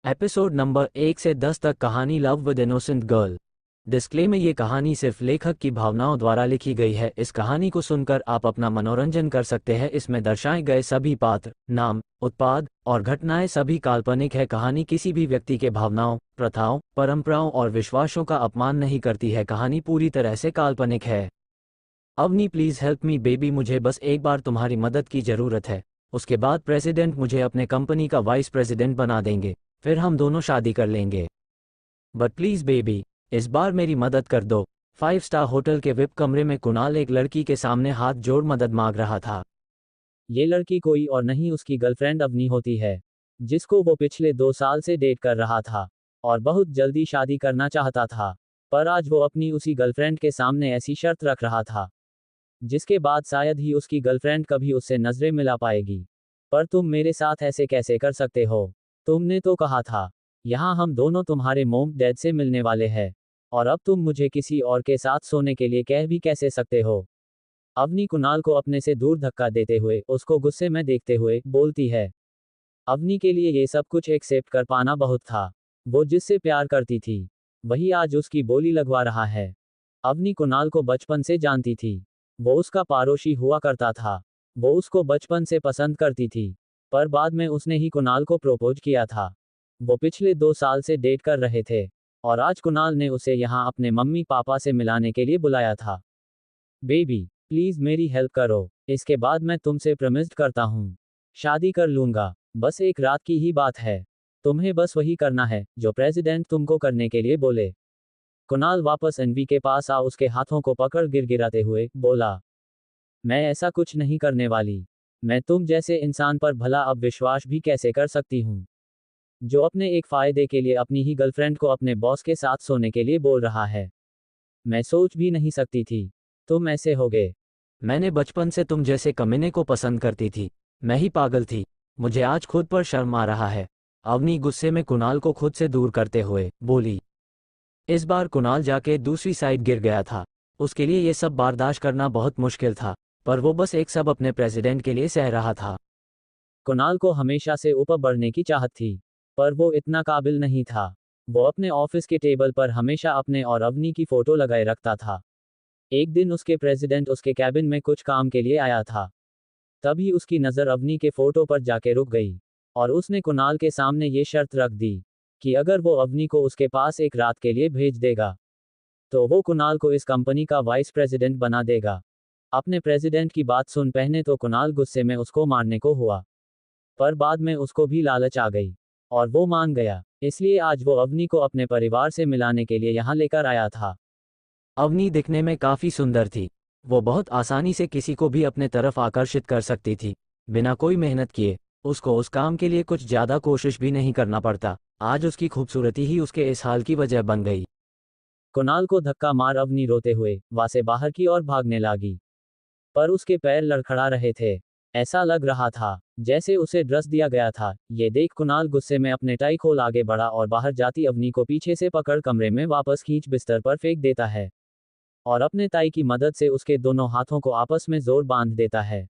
Episode number 1 से 10 तक कहानी love with innocent girl. Disclaimer, ये कहानी सिर्फ लेखक की भावनाओं द्वारा लिखी गई है। इस कहानी को सुनकर आप अपना मनोरंजन कर सकते हैं। इसमें दर्शाए गए सभी पात्र, नाम, उत्पाद और घटनाएं सभी काल्पनिक है। कहानी किसी भी व्यक्ति के भावनाओं, प्रथाओं, परंपराओं और विश्वासों का अपमान नहीं करती है। कहानी पूरी तरह से काल्पनिक है। Avni, please help me baby, मुझे बस एक बार तुम्हारी मदद की जरूरत है। उसके बाद प्रेसिडेंट मुझे अपने कंपनी का वाइस प्रेसिडेंट बना देंगे, फिर हम दोनों शादी कर लेंगे। बट प्लीज बेबी, इस बार मेरी मदद कर दो। 5 स्टार होटल के विप कमरे में कुणाल एक लड़की के सामने हाथ जोड़ मदद मांग रहा था। ये लड़की कोई और नहीं, उसकी गर्लफ्रेंड अवनी होती है, जिसको वो पिछले 2 साल से डेट कर रहा था और बहुत जल्दी शादी करना चाहता था। पर आज वो अपनी उसी गर्लफ्रेंड के सामने ऐसी शर्त रख रहा था जिसके बाद शायद ही उसकी गर्लफ्रेंड कभी उससे नजरें मिला पाएगी। पर तुम मेरे साथ ऐसे कैसे कर सकते हो? तुमने तो कहा था यहाँ हम दोनों तुम्हारे मोम डैड से मिलने वाले हैं, और अब तुम मुझे किसी और के साथ सोने के लिए कह भी कैसे सकते हो? अवनी कुणाल को अपने से दूर धक्का देते हुए उसको गुस्से में देखते हुए बोलती है। अवनी के लिए ये सब कुछ एक्सेप्ट कर पाना बहुत था। वो जिससे प्यार करती थी वही आज उसकी बोली लगवा रहा है। अवनी कुणाल को बचपन से जानती थी, वो उसका पड़ोसी हुआ करता था, वो उसको बचपन से पसंद करती थी, पर बाद में उसने ही कुणाल को प्रपोज किया था। वो पिछले 2 साल से डेट कर रहे थे और आज कुणाल ने उसे यहाँ अपने मम्मी पापा से मिलाने के लिए बुलाया था। बेबी प्लीज मेरी हेल्प करो, इसके बाद मैं तुमसे प्रमिस्ड करता हूँ, शादी कर लूंगा। बस एक रात की ही बात है, तुम्हें बस वही करना है जो प्रेसिडेंट तुमको करने के लिए बोले। कुणाल वापस एनवी के पास आ उसके हाथों को पकड़ गिड़गिड़ाते हुए बोला, मैं ऐसा कुछ नहीं करने वाली। मैं तुम जैसे इंसान पर भला अब विश्वास भी कैसे कर सकती हूँ, जो अपने एक फायदे के लिए अपनी ही गर्लफ्रेंड को अपने बॉस के साथ सोने के लिए बोल रहा है। मैं सोच भी नहीं सकती थी तुम ऐसे होगे। मैंने बचपन से तुम जैसे कमीने को पसंद करती थी, मैं ही पागल थी। मुझे आज खुद पर शर्म आ रहा है। अवनी गुस्से में कुणाल को खुद से दूर करते हुए बोली। इस बार कुणाल जाके दूसरी साइड गिर गया था। उसके लिए ये सब बर्दाश्त करना बहुत मुश्किल था, पर वो बस एक सब अपने प्रेसिडेंट के लिए सह रहा था। कुणाल को हमेशा से ऊपर बढ़ने की चाहत थी, पर वो इतना काबिल नहीं था। वो अपने ऑफिस के टेबल पर हमेशा अपने और अवनी की फोटो लगाए रखता था। एक दिन उसके प्रेसिडेंट उसके कैबिन में कुछ काम के लिए आया था, तभी उसकी नज़र अवनी के फोटो पर जाके रुक गई और उसने कुणाल के सामने ये शर्त रख दी कि अगर वो अवनी को उसके पास एक रात के लिए भेज देगा तो वो कुणाल को इस कंपनी का वाइस प्रेसिडेंट बना देगा। अपने प्रेसिडेंट की बात सुन पहले तो कुणाल गुस्से में उसको मारने को हुआ, पर बाद में उसको भी लालच आ गई और वो मान गया। इसलिए आज वो अवनी को अपने परिवार से मिलाने के लिए यहाँ लेकर आया था। अवनी दिखने में काफी सुंदर थी। वो बहुत आसानी से किसी को भी अपने तरफ आकर्षित कर सकती थी, बिना कोई मेहनत किए। उसको उस काम के लिए कुछ ज्यादा कोशिश भी नहीं करना पड़ता। आज उसकी खूबसूरती ही उसके इस हाल की वजह बन गई। कुणाल को धक्का मार अवनी रोते हुए वहां से बाहर की ओर भागने लगी, पर उसके पैर लड़खड़ा रहे थे। ऐसा लग रहा था जैसे उसे ड्रस दिया गया था। ये देख कुणाल गुस्से में अपने टाई खोल आगे बढ़ा और बाहर जाती अवनी को पीछे से पकड़ कमरे में वापस खींच बिस्तर पर फेंक देता है और अपने टाई की मदद से उसके दोनों हाथों को आपस में जोर बांध देता है।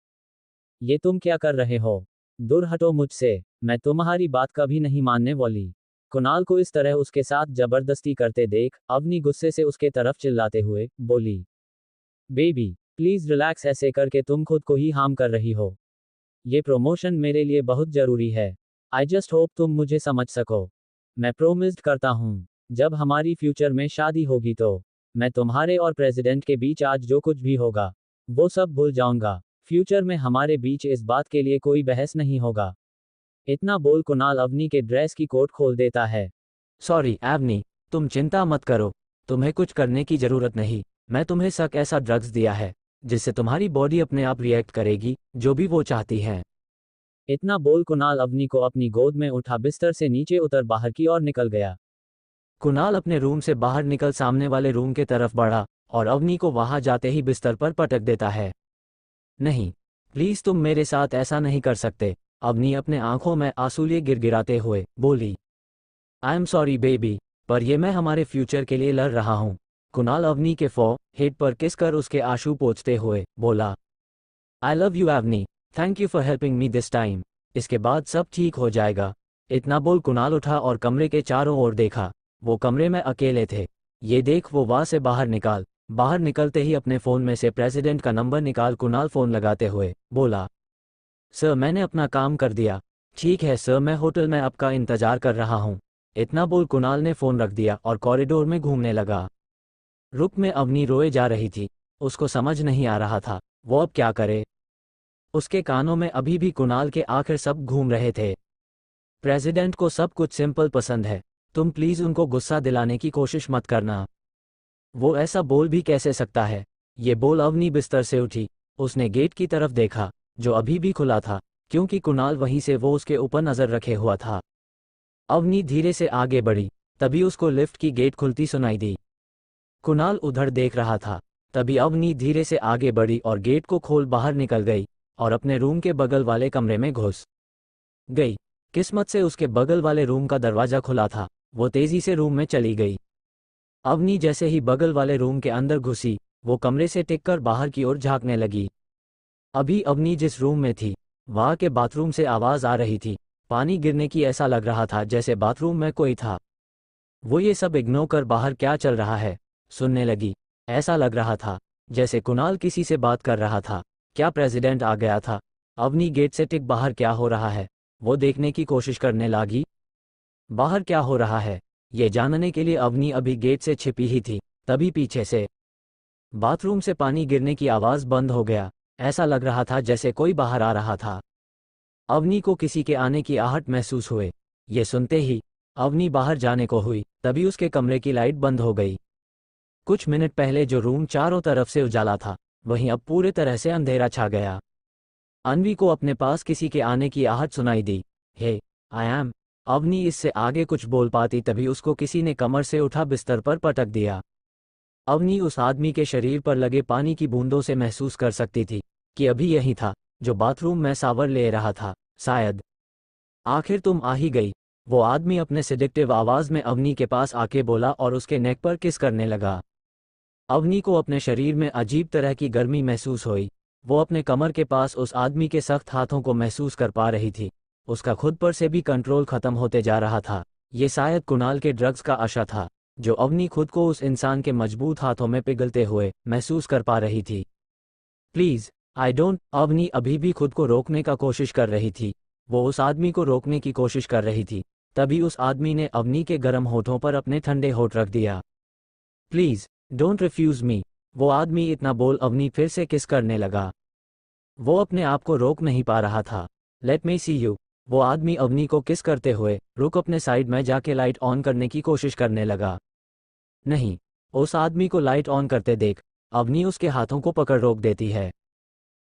ये तुम क्या कर रहे हो? दूर हटो मुझसे, मैं तुम्हारी बात कभी नहीं मानने वाली। कुणाल को इस तरह उसके साथ जबरदस्ती करते देख अवनी गुस्से से उसके तरफ चिल्लाते हुए बोली, बेबी प्लीज रिलैक्स, ऐसे करके तुम खुद को ही हार्म कर रही हो। ये प्रमोशन मेरे लिए बहुत जरूरी है। आई जस्ट होप तुम मुझे समझ सको। मैं प्रोमिस्ड करता हूँ जब हमारी फ्यूचर में शादी होगी तो मैं तुम्हारे और प्रेसिडेंट के बीच आज जो कुछ भी होगा वो सब भूल जाऊंगा। फ्यूचर में हमारे बीच इस बात के लिए कोई बहस नहीं होगा। इतना बोल कुणाल अवनी के ड्रेस की कोट खोल देता है। सॉरी अवनी, तुम चिंता मत करो, तुम्हें कुछ करने की जरूरत नहीं। मैं तुम्हें सक ऐसा ड्रग्स दिया है जिससे तुम्हारी बॉडी अपने आप रिएक्ट करेगी जो भी वो चाहती है। इतना बोल कुणाल अवनी को अपनी गोद में उठा बिस्तर से नीचे उतर बाहर की ओर निकल गया। कुणाल अपने रूम से बाहर निकल सामने वाले रूम के तरफ बढ़ा और अवनी को वहां जाते ही बिस्तर पर पटक देता है। नहीं, प्लीज तुम मेरे साथ ऐसा नहीं कर सकते। अवनी अपने आंखों में आंसू लिए गिड़गिड़ाते हुए बोली, आई एम सॉरी बेबी, पर ये मैं हमारे फ्यूचर के लिए लड़ रहा हूँ। कुणाल अवनी के हेड पर किस कर उसके आंसू पोंछते हुए बोला, I love you Avni, thank you for helping me this time. इसके बाद सब ठीक हो जाएगा। इतना बोल कुणाल उठा और कमरे के चारों ओर देखा। वो कमरे में अकेले थे। ये देख वो वहां से बाहर निकलते ही अपने फ़ोन में से प्रेसिडेंट का नंबर निकाल कुणाल फ़ोन लगाते हुए बोला, सर मैंने अपना काम कर दिया। ठीक है सर, मैं होटल में आपका इंतज़ार कर रहा हूँ। इतना बोल कुणाल ने फ़ोन रख दिया और कॉरिडोर में घूमने लगा। रुक में अवनी रोए जा रही थी। उसको समझ नहीं आ रहा था वो अब क्या करे। उसके कानों में अभी भी कुणाल के आखिर सब घूम रहे थे। प्रेसिडेंट को सब कुछ सिंपल पसंद है, तुम प्लीज़ उनको गुस्सा दिलाने की कोशिश मत करना। वो ऐसा बोल भी कैसे सकता है। ये बोल अवनी बिस्तर से उठी। उसने गेट की तरफ देखा जो अभी भी खुला था, क्योंकि कुणाल वहीं से वो उसके ऊपर नज़र रखे हुआ था। अवनी धीरे से आगे बढ़ी, तभी उसको लिफ्ट की गेट खुलती सुनाई दी। कुणाल उधर देख रहा था। तभी अवनी धीरे से आगे बढ़ी और गेट को खोल बाहर निकल गई और अपने रूम के बगल वाले कमरे में घुस गई। किस्मत से उसके बगल वाले रूम का दरवाज़ा खुला था। वो तेज़ी से रूम में चली गई। अवनी जैसे ही बगल वाले रूम के अंदर घुसी, वो कमरे से टिककर बाहर की ओर झांकने लगी। अभी अवनी जिस रूम में थी वहाँ के बाथरूम से आवाज़ आ रही थी, पानी गिरने की। ऐसा लग रहा था जैसे बाथरूम में कोई था। वो ये सब इग्नोर कर बाहर क्या चल रहा है सुनने लगी। ऐसा लग रहा था जैसे कुणाल किसी से बात कर रहा था। क्या प्रेसिडेंट आ गया था? अवनी गेट से टिक बाहर क्या हो रहा है वो देखने की कोशिश करने लगी। बाहर क्या हो रहा है ये जानने के लिए अवनी अभी गेट से छिपी ही थी, तभी पीछे से बाथरूम से पानी गिरने की आवाज़ बंद हो गया। ऐसा लग रहा था जैसे कोई बाहर आ रहा था। अवनी को किसी के आने की आहट महसूस हुए। ये सुनते ही अवनी बाहर जाने को हुई, तभी उसके कमरे की लाइट बंद हो गई। कुछ मिनट पहले जो रूम चारों तरफ से उजाला था वहीं अब पूरे तरह से अंधेरा छा गया। अन्वी को अपने पास किसी के आने की आहट सुनाई दी। हे आई एम। अवनी इससे आगे कुछ बोल पाती तभी उसको किसी ने कमर से उठा बिस्तर पर पटक दिया। अवनी उस आदमी के शरीर पर लगे पानी की बूंदों से महसूस कर सकती थी कि अभी यही था जो बाथरूम में शावर ले रहा था। शायद आखिर तुम आ ही गई, वो आदमी अपने सिडिक्टिव आवाज़ में अवनी के पास आके बोला और उसके नेक पर किस करने लगा। अवनी को अपने शरीर में अजीब तरह की गर्मी महसूस हुई। वो अपने कमर के पास उस आदमी के सख्त हाथों को महसूस कर पा रही थी। उसका खुद पर से भी कंट्रोल खत्म होते जा रहा था। ये शायद कुणाल के ड्रग्स का असर था जो अवनी खुद को उस इंसान के मजबूत हाथों में पिघलते हुए महसूस कर पा रही थी। Please I don't. अवनी अभी भी खुद को रोकने का कोशिश कर रही थी। वो उस आदमी को रोकने की कोशिश कर रही थी, तभी उस आदमी ने अवनी के गर्म होठों पर अपने ठंडे होठ रख दिया। प्लीज़ डोंट रिफ्यूज़ मी। वो आदमी इतना बोल अवनी फिर से किस करने लगा। वो अपने आप को रोक नहीं पा रहा था। Let me see you. वो आदमी अवनी को किस करते हुए रुक अपने साइड में जाके लाइट ऑन करने की कोशिश करने लगा। नहीं, उस आदमी को लाइट ऑन करते देख अवनी उसके हाथों को पकड़ रोक देती है।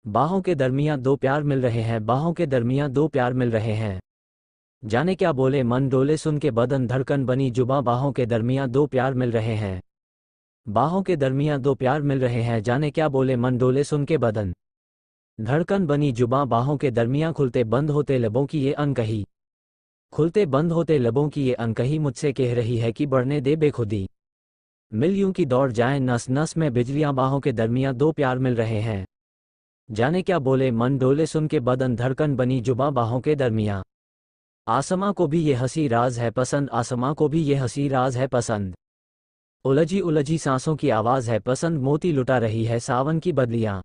बाहों के दरमियान दो प्यार मिल रहे हैं, बाहों के दरमियान दो प्यार मिल रहे हैं। जाने क्या बोले मन डोले सुन के बदन धड़कन बनी जुबां, बाहों के दरमियान दो प्यार मिल रहे हैं। बाहों के दरमियान दो प्यार मिल रहे हैं, जाने क्या बोले मन डोले सुन के बदन धड़कन बनी जुबां, बाहों के दरमियान खुलते बंद होते लबों की ये अनकही, खुलते बंद होते लबों की ये अनकही मुझसे कह रही है कि बढ़ने दे बेखुदी। मिल यूं की दौड़ जाए नस नस में बिजलियां, बाहों के दरमियान दो प्यार मिल रहे हैं। जाने क्या बोले मन डोले सुन के बदन धड़कन बनी जुबां, बाहों के दरमियां। आसमां को भी ये हंसी राज है पसंद, आसमां को भी ये हंसी राज है पसंद। उलझी उलझी सांसों की आवाज़ है पसंद, मोती लुटा रही है सावन की बदलियां।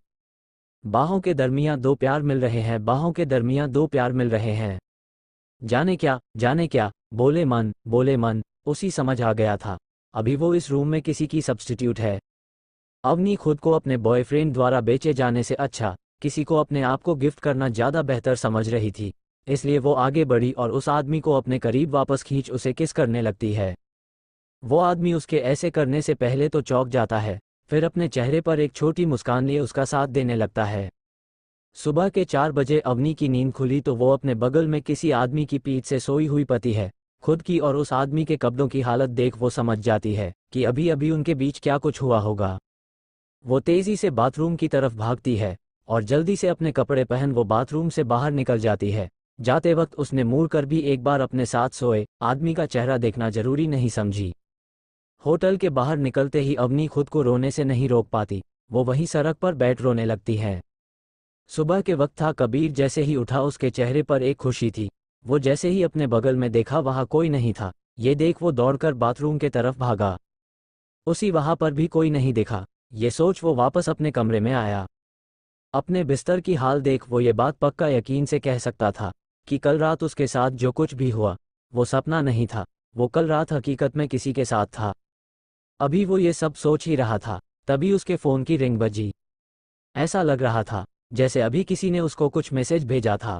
बाहों के दरमियान दो प्यार मिल रहे हैं, बाहों के दरमियान दो प्यार मिल रहे हैं। जाने क्या बोले मन। उसी समझ आ गया था अभी वो इस रूम में किसी की सब्स्टिट्यूट है। अवनी खुद को अपने बॉयफ्रेंड द्वारा बेचे जाने से अच्छा किसी को अपने आप को गिफ्ट करना ज़्यादा बेहतर समझ रही थी। इसलिए वो आगे बढ़ी और उस आदमी को अपने करीब वापस खींच उसे किस करने लगती है। वो आदमी उसके ऐसे करने से पहले तो चौंक जाता है, फिर अपने चेहरे पर एक छोटी मुस्कान लिए उसका साथ देने लगता है। सुबह के 4 बजे अवनी की नींद खुली तो वो अपने बगल में किसी आदमी की पीठ से सोई हुई पति है। खुद की और उस आदमी के कपड़ों की हालत देख वो समझ जाती है कि अभी अभी उनके बीच क्या कुछ हुआ होगा। वो तेज़ी से बाथरूम की तरफ भागती है और जल्दी से अपने कपड़े पहन वो बाथरूम से बाहर निकल जाती है। जाते वक्त उसने मुड़ कर भी एक बार अपने साथ सोए आदमी का चेहरा देखना जरूरी नहीं समझी। होटल के बाहर निकलते ही अवनी खुद को रोने से नहीं रोक पाती, वो वहीं सड़क पर बैठ रोने लगती है। सुबह के वक्त था, कबीर जैसे ही उठा उसके चेहरे पर एक खुशी थी। वो जैसे ही अपने बगल में देखा वहाँ कोई नहीं था। ये देख वो दौड़कर बाथरूम के तरफ भागा। उसी वहाँ पर भी कोई नहीं दिखा। ये सोच वो वापस अपने कमरे में आया। अपने बिस्तर की हाल देख वो ये बात पक्का यकीन से कह सकता था कि कल रात उसके साथ जो कुछ भी हुआ वो सपना नहीं था, वो कल रात हकीकत में किसी के साथ था। अभी वो ये सब सोच ही रहा था, तभी उसके फ़ोन की रिंग बजी। ऐसा लग रहा था जैसे अभी किसी ने उसको कुछ मैसेज भेजा था।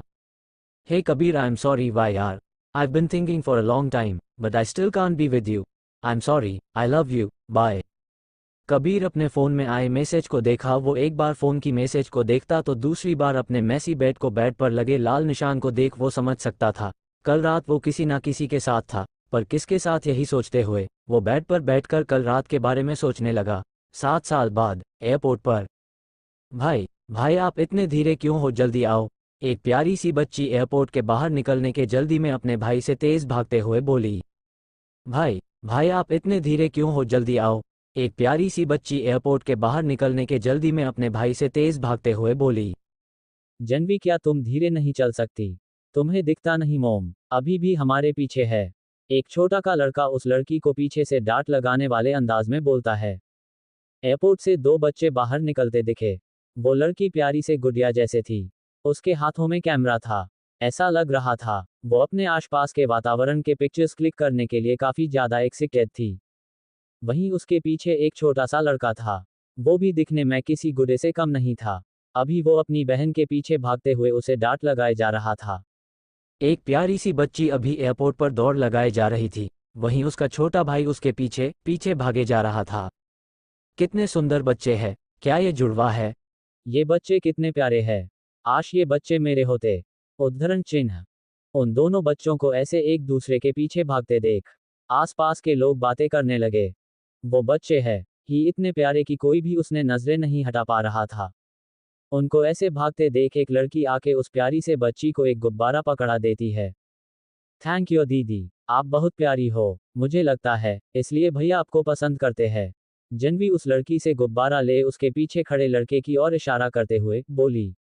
Hey Kabir, I am sorry why यार, I been thinking for a long time but I still can't be with you, I am sorry, I love you, bye. Kabir अपने फ़ोन में आए मैसेज को देखा। वो एक बार फ़ोन की मैसेज को देखता तो दूसरी बार अपने मैसी बेड पर लगे लाल निशान को देख वो समझ सकता था कल रात वो किसी ना किसी के साथ था, पर किसके साथ, यही सोचते हुए वो बेड पर बैठकर कल रात के बारे में सोचने लगा। 7 साल बाद एयरपोर्ट पर। भाई भाई आप इतने धीरे क्यों हो, जल्दी आओ। एक प्यारी सी बच्ची एयरपोर्ट के बाहर निकलने के जल्दी में अपने भाई से तेज भागते हुए बोली। भाई भाई आप इतने धीरे क्यों हो, जल्दी आओ। एक प्यारी सी बच्ची एयरपोर्ट के बाहर निकलने के जल्दी में अपने भाई से तेज भागते हुए बोली। जनवी, क्या तुम धीरे नहीं चल सकती? तुम्हें दिखता नहीं मोम अभी भी हमारे पीछे है? एक छोटा का लड़का उस लड़की को पीछे से डांट लगाने वाले अंदाज में बोलता है। एयरपोर्ट से 2 बच्चे बाहर निकलते दिखे। वो लड़की प्यारी से गुड़िया जैसे थी। उसके हाथों में कैमरा था। ऐसा लग रहा था वो अपने आसपास के वातावरण के पिक्चर्स क्लिक करने के लिए काफी ज्यादा एक्साइटेड थी। वहीं उसके पीछे एक छोटा सा लड़का था। वो भी दिखने में किसी गुडे से कम नहीं था। अभी वो अपनी बहन के पीछे भागते हुए उसे डांट लगाए जा रहा था। एक प्यारी सी बच्ची अभी एयरपोर्ट पर दौड़ लगाए जा रही थी, वहीं उसका छोटा भाई उसके पीछे पीछे भागे जा रहा था। कितने सुंदर बच्चे हैं, क्या ये जुड़वा है? ये बच्चे कितने प्यारे हैं। आश ये बच्चे मेरे होते। उद्धरण चिन्ह। उन दोनों बच्चों को ऐसे एक दूसरे के पीछे भागते देख आसपास के लोग बातें करने लगे। वो बच्चे हैं ही इतने प्यारे कि कोई भी उसने नजरें नहीं हटा पा रहा था। उनको ऐसे भागते देख एक लड़की आके उस प्यारी से बच्ची को एक गुब्बारा पकड़ा देती है। थैंक यू दीदी, आप बहुत प्यारी हो, मुझे लगता है इसलिए भैया आपको पसंद करते हैं। जनवी उस लड़की से गुब्बारा ले उसके पीछे खड़े लड़के की ओर इशारा करते हुए बोली।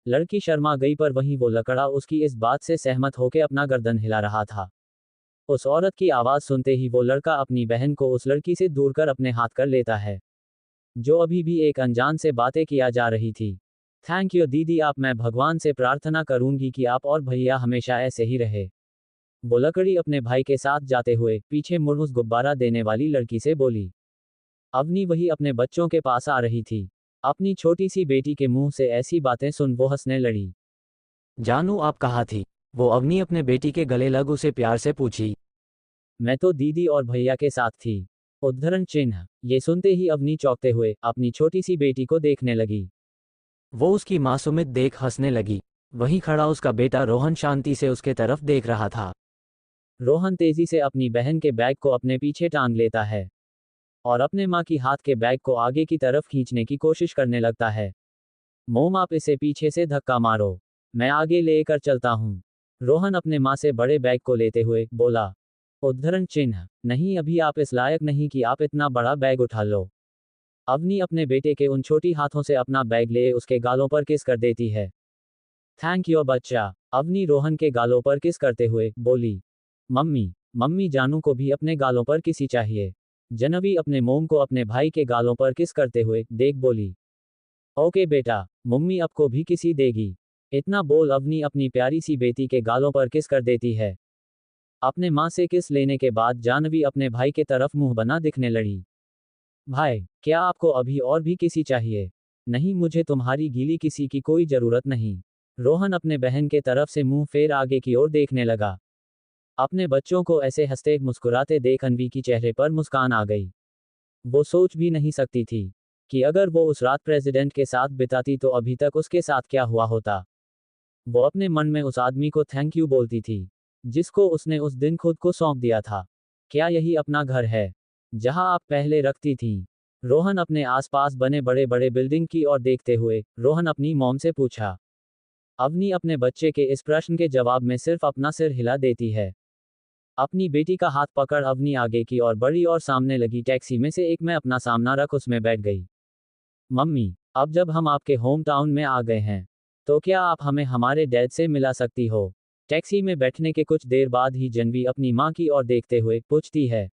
लड़की शर्मा गई, पर वहीं वो लकड़ा उसकी इस बात से सहमत होकर अपना गर्दन हिला रहा था। उस औरत की आवाज सुनते ही वो लड़का अपनी बहन को उस लड़की से दूर कर अपने हाथ कर लेता है, जो अभी भी एक अनजान से बातें किया जा रही थी। थैंक यू दीदी, आप, मैं भगवान से प्रार्थना करूंगी कि आप और भैया हमेशा ऐसे ही रहे। वो लकड़ी अपने भाई के साथ जाते हुए पीछे मुड़ उस गुब्बारा देने वाली लड़की से बोली। अवनी वही अपने बच्चों के पास आ रही थी। अपनी छोटी सी बेटी के मुंह से ऐसी बातें सुन वो हंसने लड़ी। जानू आप कहाँ थी? वो अवनी अपने बेटी के गले लग उसे प्यार से पूछी। मैं तो दीदी और भैया के साथ थी। उद्धरण चिन्ह। ये सुनते ही अवनी चौंकते हुए अपनी छोटी सी बेटी को देखने लगी। वो उसकी मासूमियत देख हंसने लगी। वहीं खड़ा उसका बेटा रोहन शांति से उसके तरफ देख रहा था। रोहन तेजी से अपनी बहन के बैग को अपने पीछे टांग लेता है और अपने माँ की हाथ के बैग को आगे की तरफ खींचने की कोशिश करने लगता है। मोम, आप इसे पीछे से धक्का मारो, मैं आगे लेकर चलता हूँ। रोहन अपने माँ से बड़े बैग को लेते हुए बोला। उद्धरण चिन्ह। नहीं, अभी आप इस लायक नहीं कि आप इतना बड़ा बैग उठा लो। अवनी अपने बेटे के उन छोटी हाथों से अपना बैग ले उसके गालों पर किस कर देती है। थैंक यू बच्चा, अवनी रोहन के गालों पर किस करते हुए बोली। मम्मी, मम्मी जानू को भी अपने गालों पर किसी चाहिए। जनवी अपने मोम को अपने भाई के गालों पर किस करते हुए देख बोली। ओके बेटा, मम्मी आपको भी किसी देगी। इतना बोल अवनी अपनी प्यारी सी बेटी के गालों पर किस कर देती है। अपने माँ से किस लेने के बाद जानवी अपने भाई के तरफ मुंह बना दिखने लड़ी। भाई, क्या आपको अभी और भी किसी चाहिए? नहीं, मुझे तुम्हारी गीली किसी की कोई जरूरत नहीं। रोहन अपने बहन के तरफ से मुंह फेर आगे की ओर देखने लगा। अपने बच्चों को ऐसे हंसते मुस्कुराते देख अनवी की चेहरे पर मुस्कान आ गई। वो सोच भी नहीं सकती थी कि अगर वो उस रात प्रेसिडेंट के साथ बिताती तो अभी तक उसके साथ क्या हुआ होता। वो अपने मन में उस आदमी को थैंक यू बोलती थी, जिसको उसने उस दिन खुद को सौंप दिया था। क्या यही अपना घर है, जहां आप पहले रखती थीं? रोहन अपने आसपास बने बड़े बड़े बिल्डिंग की ओर देखते हुए रोहन अपनी मॉम से पूछा। अवनी अपने बच्चे के इस प्रश्न के जवाब में सिर्फ अपना सिर हिला देती है। अपनी बेटी का हाथ पकड़ अवनी आगे की ओर बढ़ी और सामने लगी टैक्सी में से एक में अपना सामना रख उसमें बैठ गई। मम्मी, अब जब हम आपके होम टाउन में आ गए हैं, तो क्या आप हमें हमारे डैड से मिला सकती हो? टैक्सी में बैठने के कुछ देर बाद ही जानवी अपनी माँ की ओर देखते हुए पूछती है।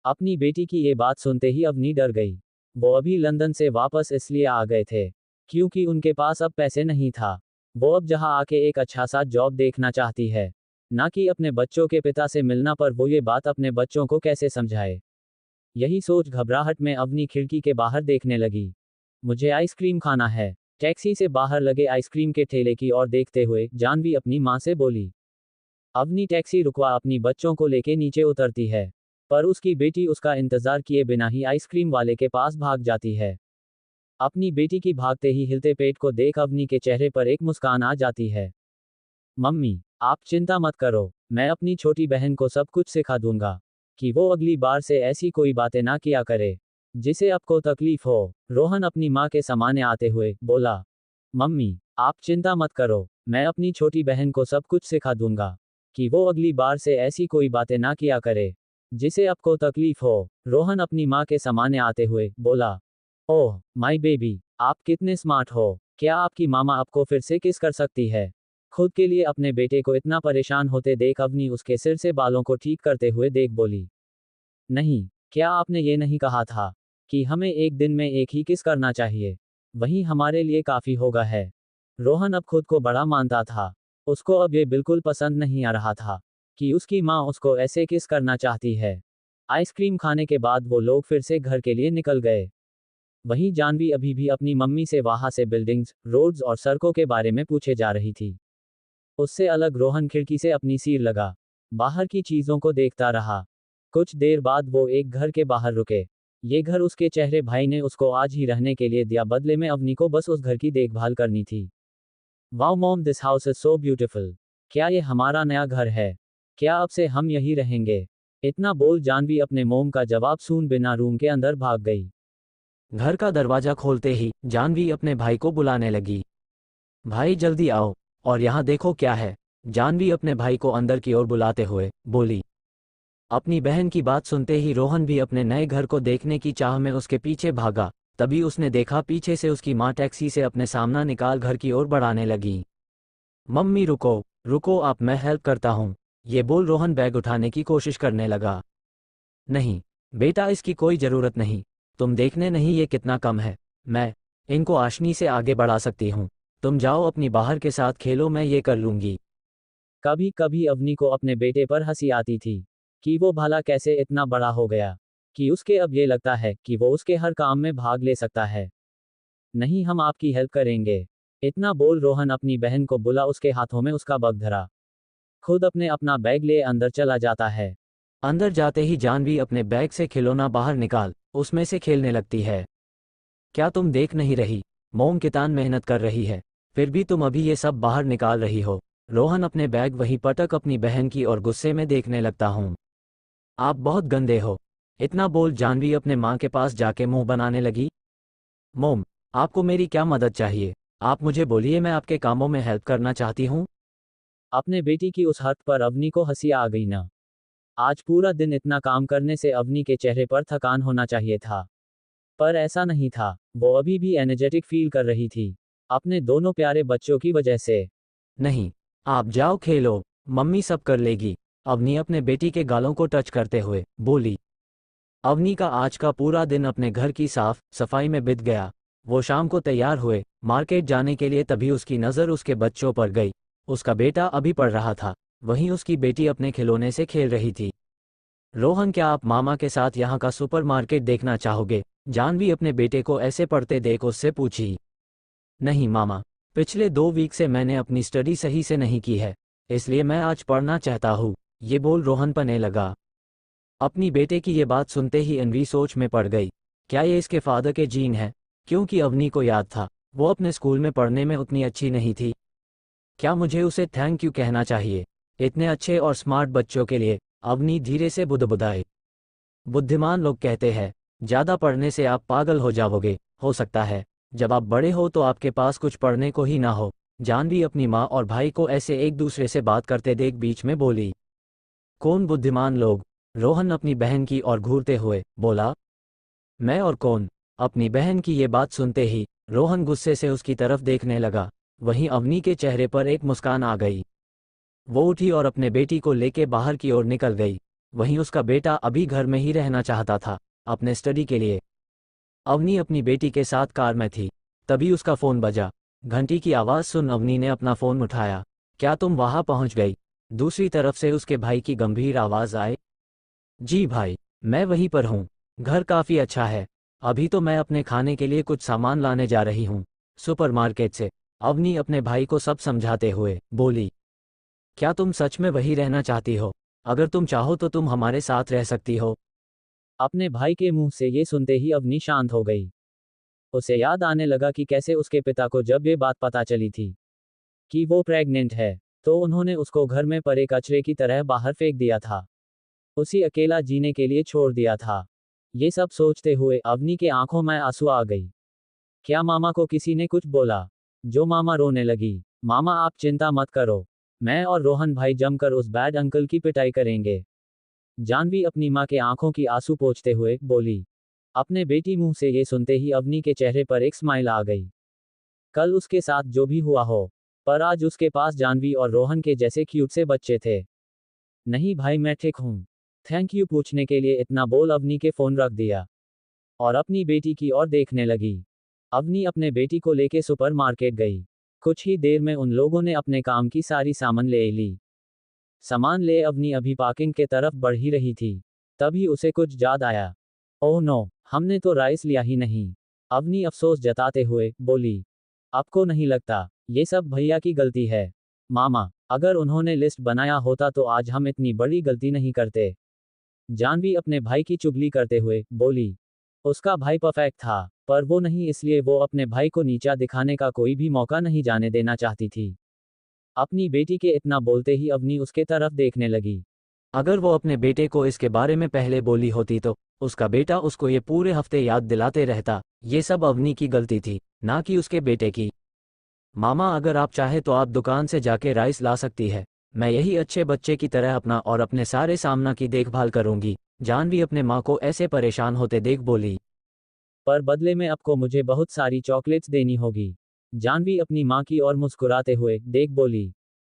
अपनी बेटी की ये बात सुनते ही अवनी डर गई। वो अभी लंदन से वापस इसलिए आ गए थे क्योंकि उनके पास अब पैसे नहीं था। वो अब जहाँ आके एक अच्छा सा जॉब देखना चाहती है, ना कि अपने बच्चों के पिता से मिलना। पर वो ये बात अपने बच्चों को कैसे समझाए? यही सोच घबराहट में अवनी खिड़की के बाहर देखने लगी। मुझे आइसक्रीम खाना है। टैक्सी से बाहर लगे आइसक्रीम के ठेले की ओर देखते हुए जानवी अपनी माँ से बोली। अवनी टैक्सी रुकवा अपनी बच्चों को लेके नीचे उतरती है, पर उसकी बेटी उसका इंतजार किए बिना ही आइसक्रीम वाले के पास भाग जाती है। अपनी बेटी की भागते ही हिलते पेट को देख अवनी के चेहरे पर एक मुस्कान आ जाती है। मम्मी, आप चिंता मत करो, मैं अपनी छोटी बहन को सब कुछ सिखा दूंगा कि वो अगली बार से ऐसी कोई बातें ना किया करे जिसे आपको तकलीफ हो। रोहन अपनी माँ के सामने आते हुए बोला। मम्मी, आप चिंता मत करो, मैं अपनी छोटी बहन को सब कुछ सिखा दूंगा कि वो अगली बार से ऐसी कोई बातें ना किया करे जिसे आपको तकलीफ हो। रोहन अपनी माँ के सामने आते हुए बोला। ओह माय बेबी, आप कितने स्मार्ट हो। क्या आपकी मामा आपको फिर से किस कर सकती है? खुद के लिए अपने बेटे को इतना परेशान होते देख अवनी उसके सिर से बालों को ठीक करते हुए देख बोली। नहीं, क्या आपने ये नहीं कहा था कि हमें एक दिन में एक ही किस करना चाहिए? वही हमारे लिए काफी होगा है। रोहन अब खुद को बड़ा मानता था। उसको अब ये बिल्कुल पसंद नहीं आ रहा था कि उसकी माँ उसको ऐसे किस करना चाहती है। आइसक्रीम खाने के बाद वो लोग फिर से घर के लिए निकल गए। वहीं जानवी अभी भी अपनी मम्मी से वहां से बिल्डिंग्स, रोड्स और सड़कों के बारे में पूछे जा रही थी। उससे अलग रोहन खिड़की से अपनी सीर लगा बाहर की चीजों को देखता रहा। कुछ देर बाद वो एक घर के बाहर रुके। ये घर उसके चेहरे भाई ने उसको आज ही रहने के लिए दिया, बदले में अवनी को बस उस घर की देखभाल करनी थी। Wow mom, this house is so beautiful. क्या ये हमारा नया घर है? क्या अब से हम यही रहेंगे? इतना बोल जानवी अपने मोम का जवाब सुन बिना रूम के अंदर भाग गई। घर का दरवाजा खोलते ही जानवी अपने भाई को बुलाने लगी। भाई जल्दी आओ और यहाँ देखो क्या है। जानवी अपने भाई को अंदर की ओर बुलाते हुए बोली। अपनी बहन की बात सुनते ही रोहन भी अपने नए घर को देखने की चाह में उसके पीछे भागा। तभी उसने देखा पीछे से उसकी माँ टैक्सी से अपने सामना निकाल घर की ओर बढ़ाने लगी। मम्मी रुको रुको, आप, मैं हेल्प करता हूँ। ये बोल रोहन बैग उठाने की कोशिश करने लगा। नहीं बेटा, इसकी कोई ज़रूरत नहीं। तुम देखने नहीं ये कितना कम है। मैं इनको आशनी से आगे बढ़ा सकती हूँ। तुम जाओ अपनी बाहर के साथ खेलो, मैं ये कर लूँगी। कभी कभी अवनी को अपने बेटे पर हंसी आती थी कि वो भला कैसे इतना बड़ा हो गया कि उसके अब ये लगता है कि वो उसके हर काम में भाग ले सकता है। नहीं, हम आपकी हेल्प करेंगे। इतना बोल रोहन अपनी बहन को बुला उसके हाथों में उसका बग धरा। खुद अपने अपना बैग ले अंदर चला जाता है। अंदर जाते ही जानवी अपने बैग से खिलौना बाहर निकाल उसमें से खेलने लगती है। क्या तुम देख नहीं रही? मोम कितान मेहनत कर रही है, फिर भी तुम अभी ये सब बाहर निकाल रही हो। रोहन अपने बैग वहीं पटक अपनी बहन की और गुस्से में देखने लगता हूँ। आप बहुत गंदे हो। इतना बोल जानवी अपने माँ के पास जाके मुंह बनाने लगी। मोम, आपको मेरी क्या मदद चाहिए? आप मुझे बोलिए, मैं आपके कामों में हेल्प करना चाहती हूँ। अपने बेटी की उस हरकत पर अवनी को हंसी आ गई ना। आज पूरा दिन इतना काम करने से अवनी के चेहरे पर थकान होना चाहिए था, पर ऐसा नहीं था। वो अभी भी एनर्जेटिक फील कर रही थी अपने दोनों प्यारे बच्चों की वजह से। नहीं, आप जाओ खेलो, मम्मी सब कर लेगी। अवनी अपने बेटी के गालों को टच करते हुए बोली। अवनी का आज का पूरा दिन अपने घर की साफ सफाई में बीत गया। वो शाम को तैयार हुए मार्केट जाने के लिए, तभी उसकी नज़र उसके बच्चों पर गई। उसका बेटा अभी पढ़ रहा था, वहीं उसकी बेटी अपने खिलौने से खेल रही थी। रोहन, क्या आप मामा के साथ यहाँ का सुपरमार्केट देखना चाहोगे? जानवी अपने बेटे को ऐसे पढ़ते देख उससे पूछी। नहीं मामा, पिछले 2 वीक से मैंने अपनी स्टडी सही से नहीं की है, इसलिए मैं आज पढ़ना चाहता हूँ। ये बोल रोहन पढ़ने लगा। अपनी बेटे की ये बात सुनते ही अनवी सोच में पड़ गई। क्या ये इसके फादर के जीन है? क्योंकि अवनी को याद था वो अपने स्कूल में पढ़ने में उतनी अच्छी नहीं थी। क्या मुझे उसे थैंक यू कहना चाहिए इतने अच्छे और स्मार्ट बच्चों के लिए? अवनी धीरे से बुदबुदाए। बुद्धिमान लोग कहते हैं ज़्यादा पढ़ने से आप पागल हो जाओगे। हो सकता है जब आप बड़े हो तो आपके पास कुछ पढ़ने को ही ना हो। जानवी अपनी माँ और भाई को ऐसे एक दूसरे से बात करते देख बीच में बोली। कौन बुद्धिमान लोग? रोहन अपनी बहन की ओर घूरते हुए बोला। मैं और कौन? अपनी बहन की ये बात सुनते ही रोहन गुस्से से उसकी तरफ देखने लगा। वहीं अवनी के चेहरे पर एक मुस्कान आ गई। वो उठी और अपने बेटी को लेके बाहर की ओर निकल गई। वहीं उसका बेटा अभी घर में ही रहना चाहता था, अपने स्टडी के लिए। अवनी अपनी बेटी के साथ कार में थी। तभी उसका फ़ोन बजा। घंटी की आवाज़ सुन अवनी ने अपना फ़ोन उठाया। क्या तुम वहाँ पहुँच गई? दूसरी तरफ से उसके भाई की गंभीर आवाज़ आए। जी भाई, मैं वहीं पर हूँ। घर काफ़ी अच्छा है। अभी तो मैं अपने खाने के लिए कुछ सामान लाने जा रही हूँ, सुपरमार्केट से। अवनी अपने भाई को सब समझाते हुए बोली। क्या तुम सच में वहीं रहना चाहती हो? अगर तुम चाहो तो तुम हमारे साथ रह सकती हो। अपने भाई के मुंह से ये सुनते ही अवनी शांत हो गई। उसे याद आने लगा कि कैसे उसके पिता को जब ये बात पता चली थी कि वो प्रेग्नेंट है, तो उन्होंने उसको घर में पड़े कचरे की तरह बाहर फेंक दिया था, उसी अकेला जीने के लिए छोड़ दिया था। ये सब सोचते हुए अवनी के आंखों में आंसू आ गई। क्या मामा को किसी ने कुछ बोला? जो मामा रोने लगी। मामा आप चिंता मत करो, मैं और रोहन भाई जमकर उस बैड अंकल की पिटाई करेंगे। जानवी अपनी माँ के आंखों की आंसू पोंछते हुए बोली। अपने बेटी मुंह से ये सुनते ही अवनी के चेहरे पर एक स्माइल आ गई। कल उसके साथ जो भी हुआ हो, पर आज उसके पास जानवी और रोहन के जैसे क्यूट से बच्चे थे। नहीं भाई मैं ठीक हूँ, थैंक यू पूछने के लिए इतना बोल अवनी के फोन रख दिया और अपनी बेटी की ओर देखने लगी। अवनी अपने बेटी को लेके सुपरमार्केट गई। कुछ ही देर में उन लोगों ने अपने काम की सारी सामान ले ली। सामान ले अवनी अभी पार्किंग के तरफ बढ़ ही रही थी, तभी उसे कुछ याद आया। ओह नो, हमने तो राइस लिया ही नहीं। अवनी अफसोस जताते हुए बोली। आपको नहीं लगता ये सब भैया की गलती है? मामा, अगर उन्होंने लिस्ट बनाया होता तो आज हम इतनी बड़ी गलती नहीं करते। जानवी अपने भाई की चुगली करते हुए बोली। उसका भाई परफेक्ट था, पर वो नहीं, इसलिए वो अपने भाई को नीचा दिखाने का कोई भी मौका नहीं जाने देना चाहती थी। अपनी बेटी के इतना बोलते ही अवनी उसके तरफ देखने लगी। अगर वो अपने बेटे को इसके बारे में पहले बोली होती तो उसका बेटा उसको ये पूरे हफ्ते याद दिलाते रहता। ये सब अवनी की गलती थी, ना कि उसके बेटे की। मामा अगर आप चाहे तो आप दुकान से जाके राइस ला सकती है। मैं यही अच्छे बच्चे की तरह अपना और अपने सारे सामना की देखभाल करूंगी। जानवी अपने माँ को ऐसे परेशान होते देख बोली। पर बदले में आपको मुझे बहुत सारी चॉकलेट्स देनी होगी। जानवी अपनी माँ की ओर मुस्कुराते हुए देख बोली।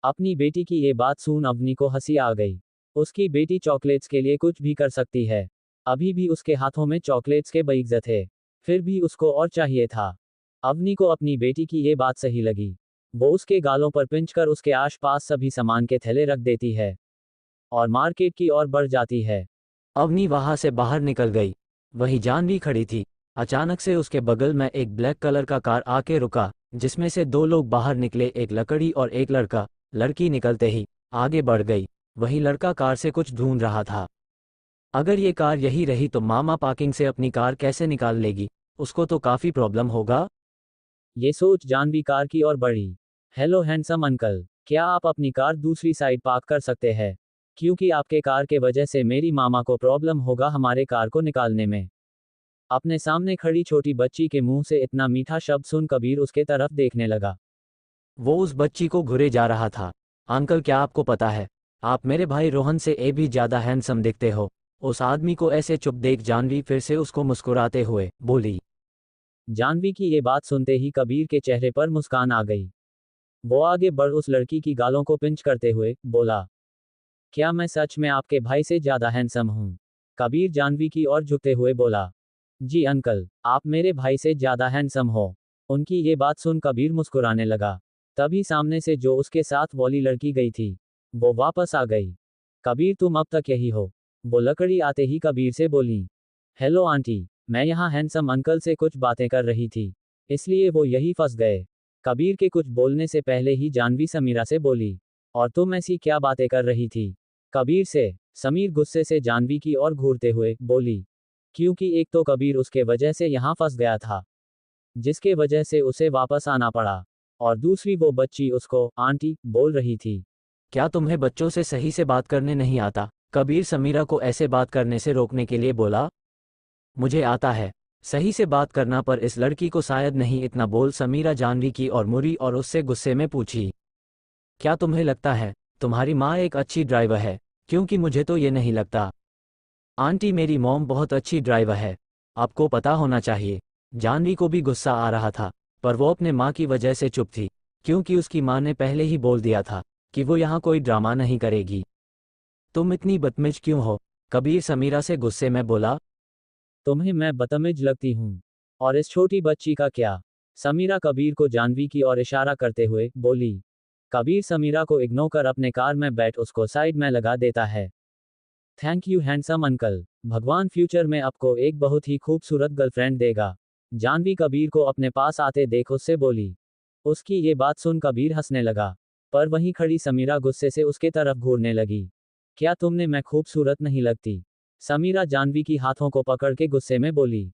अपनी बेटी की ये बात सुन अवनी को हंसी आ गई। उसकी बेटी चॉकलेट्स के लिए कुछ भी कर सकती है। अभी भी उसके हाथों में चॉकलेट्स के बगीचे थे, फिर भी उसको और चाहिए था। अवनी को अपनी बेटी की ये बात सही लगी। वो उसके गालों पर पिंचकर उसके आसपास सभी सामान के थैले रख देती है और मार्केट की ओर बढ़ जाती है। अवनी वहां से बाहर निकल गई। वहीं जानवी खड़ी थी। अचानक से उसके बगल में एक ब्लैक कलर का कार आके रुका, जिसमें से दो लोग बाहर निकले, एक लकड़ी और एक लड़का। लड़की निकलते ही आगे बढ़ गई। वही लड़का कार से कुछ ढूंढ रहा था। अगर ये कार यही रही तो मामा पार्किंग से अपनी कार कैसे निकाल लेगी? उसको तो काफी प्रॉब्लम होगा। ये सोच जानवी कार की ओर बढ़ी। हेलो हैंडसम अंकल, क्या आप अपनी कार दूसरी साइड पार्क कर सकते हैं? क्योंकि आपके कार के वजह से मेरी मामा को प्रॉब्लम होगा हमारे कार को निकालने में। अपने सामने खड़ी छोटी बच्ची के मुंह से इतना मीठा शब्द सुन कबीर उसके तरफ देखने लगा। वो उस बच्ची को घुरे जा रहा था। अंकल क्या आपको पता है, आप मेरे भाई रोहन से ए भी ज्यादा हैंडसम दिखते हो। उस आदमी को ऐसे चुप देख जानवी फिर से उसको मुस्कुराते हुए बोली। जानवी की ये बात सुनते ही कबीर के चेहरे पर मुस्कान आ गई। वो आगे बढ़ उस लड़की की गालों को पिंच करते हुए बोला। क्या मैं सच में आपके भाई से ज्यादा हैंडसम हूँ? कबीर जानवी की ओर झुकते हुए बोला। जी अंकल, आप मेरे भाई से ज्यादा हैंडसम हो। उनकी ये बात सुन कबीर मुस्कुराने लगा। तभी सामने से जो उसके साथ वाली लड़की गई थी, वो वापस आ गई। कबीर तुम अब तक यही हो? वो लकड़ी आते ही कबीर से बोली। हेलो आंटी, मैं यहाँ हैंडसम अंकल से कुछ बातें कर रही थी, इसलिए वो यही फंस गए। कबीर के कुछ बोलने से पहले ही जानवी समीरा से बोली। और तुम ऐसी क्या बातें कर रही थी? कबीर से। समीर गुस्से से जानवी की ओर घूरते हुए बोली। क्योंकि एक तो कबीर उसके वजह से यहाँ फंस गया था, जिसके वजह से उसे वापस आना पड़ा, और दूसरी वो बच्ची उसको आंटी बोल रही थी। क्या तुम्हें बच्चों से सही से बात करने नहीं आता? कबीर समीरा को ऐसे बात करने से रोकने के लिए बोला। मुझे आता है सही से बात करना, पर इस लड़की को शायद नहीं। इतना बोल समीरा जानवी की और मुड़ी और उससे गुस्से में पूछी। क्या तुम्हें लगता है तुम्हारी माँ एक अच्छी ड्राइवर है? क्योंकि मुझे तो ये नहीं लगता। आंटी मेरी मॉम बहुत अच्छी ड्राइवर है, आपको पता होना चाहिए। जानवी को भी गुस्सा आ रहा था, पर वो अपने माँ की वजह से चुप थी, क्योंकि उसकी माँ ने पहले ही बोल दिया था कि वो यहाँ कोई ड्रामा नहीं करेगी। तुम इतनी बदतमीज क्यों हो? कबीर समीरा से गुस्से में बोला। तुम्हें मैं बदतमीज लगती हूँ? और इस छोटी बच्ची का क्या? समीरा कबीर को जानवी की ओर इशारा करते हुए बोली। कबीर समीरा को इग्नोर कर अपने कार में बैठ उसको साइड में लगा देता है। थैंक यू हैंडसम अंकल, भगवान फ्यूचर में आपको एक बहुत ही खूबसूरत गर्लफ्रेंड देगा। जानवी कबीर को अपने पास आते देख उससे बोली। उसकी ये बात सुन कबीर हंसने लगा, पर वहीं खड़ी समीरा गुस्से से उसके तरफ घूरने लगी। क्या तुमने मैं खूबसूरत नहीं लगती? समीरा जानवी की हाथों को पकड़ के गुस्से में बोली।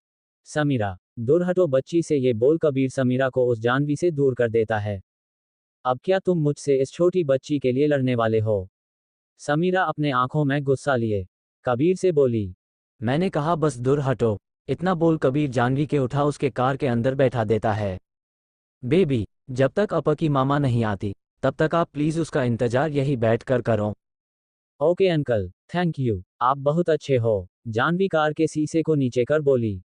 समीरा, दूर हटो बच्ची से, ये बोल कबीर समीरा को उस जानवी से दूर कर देता है। अब क्या तुम मुझसे इस छोटी बच्ची के लिए लड़ने वाले हो? समीरा अपने आंखों में गुस्सा लिए कबीर से बोली। मैंने कहा बस दूर हटो। इतना बोल कबीर जानवी के उठा उसके कार के अंदर बैठा देता है। बेबी, जब तक अपा की मामा नहीं आती तब तक आप प्लीज उसका इंतजार यही बैठ कर करो। ओके अंकल, थैंक यू, आप बहुत अच्छे हो, जानवी कार के शीशे को नीचे कर बोली।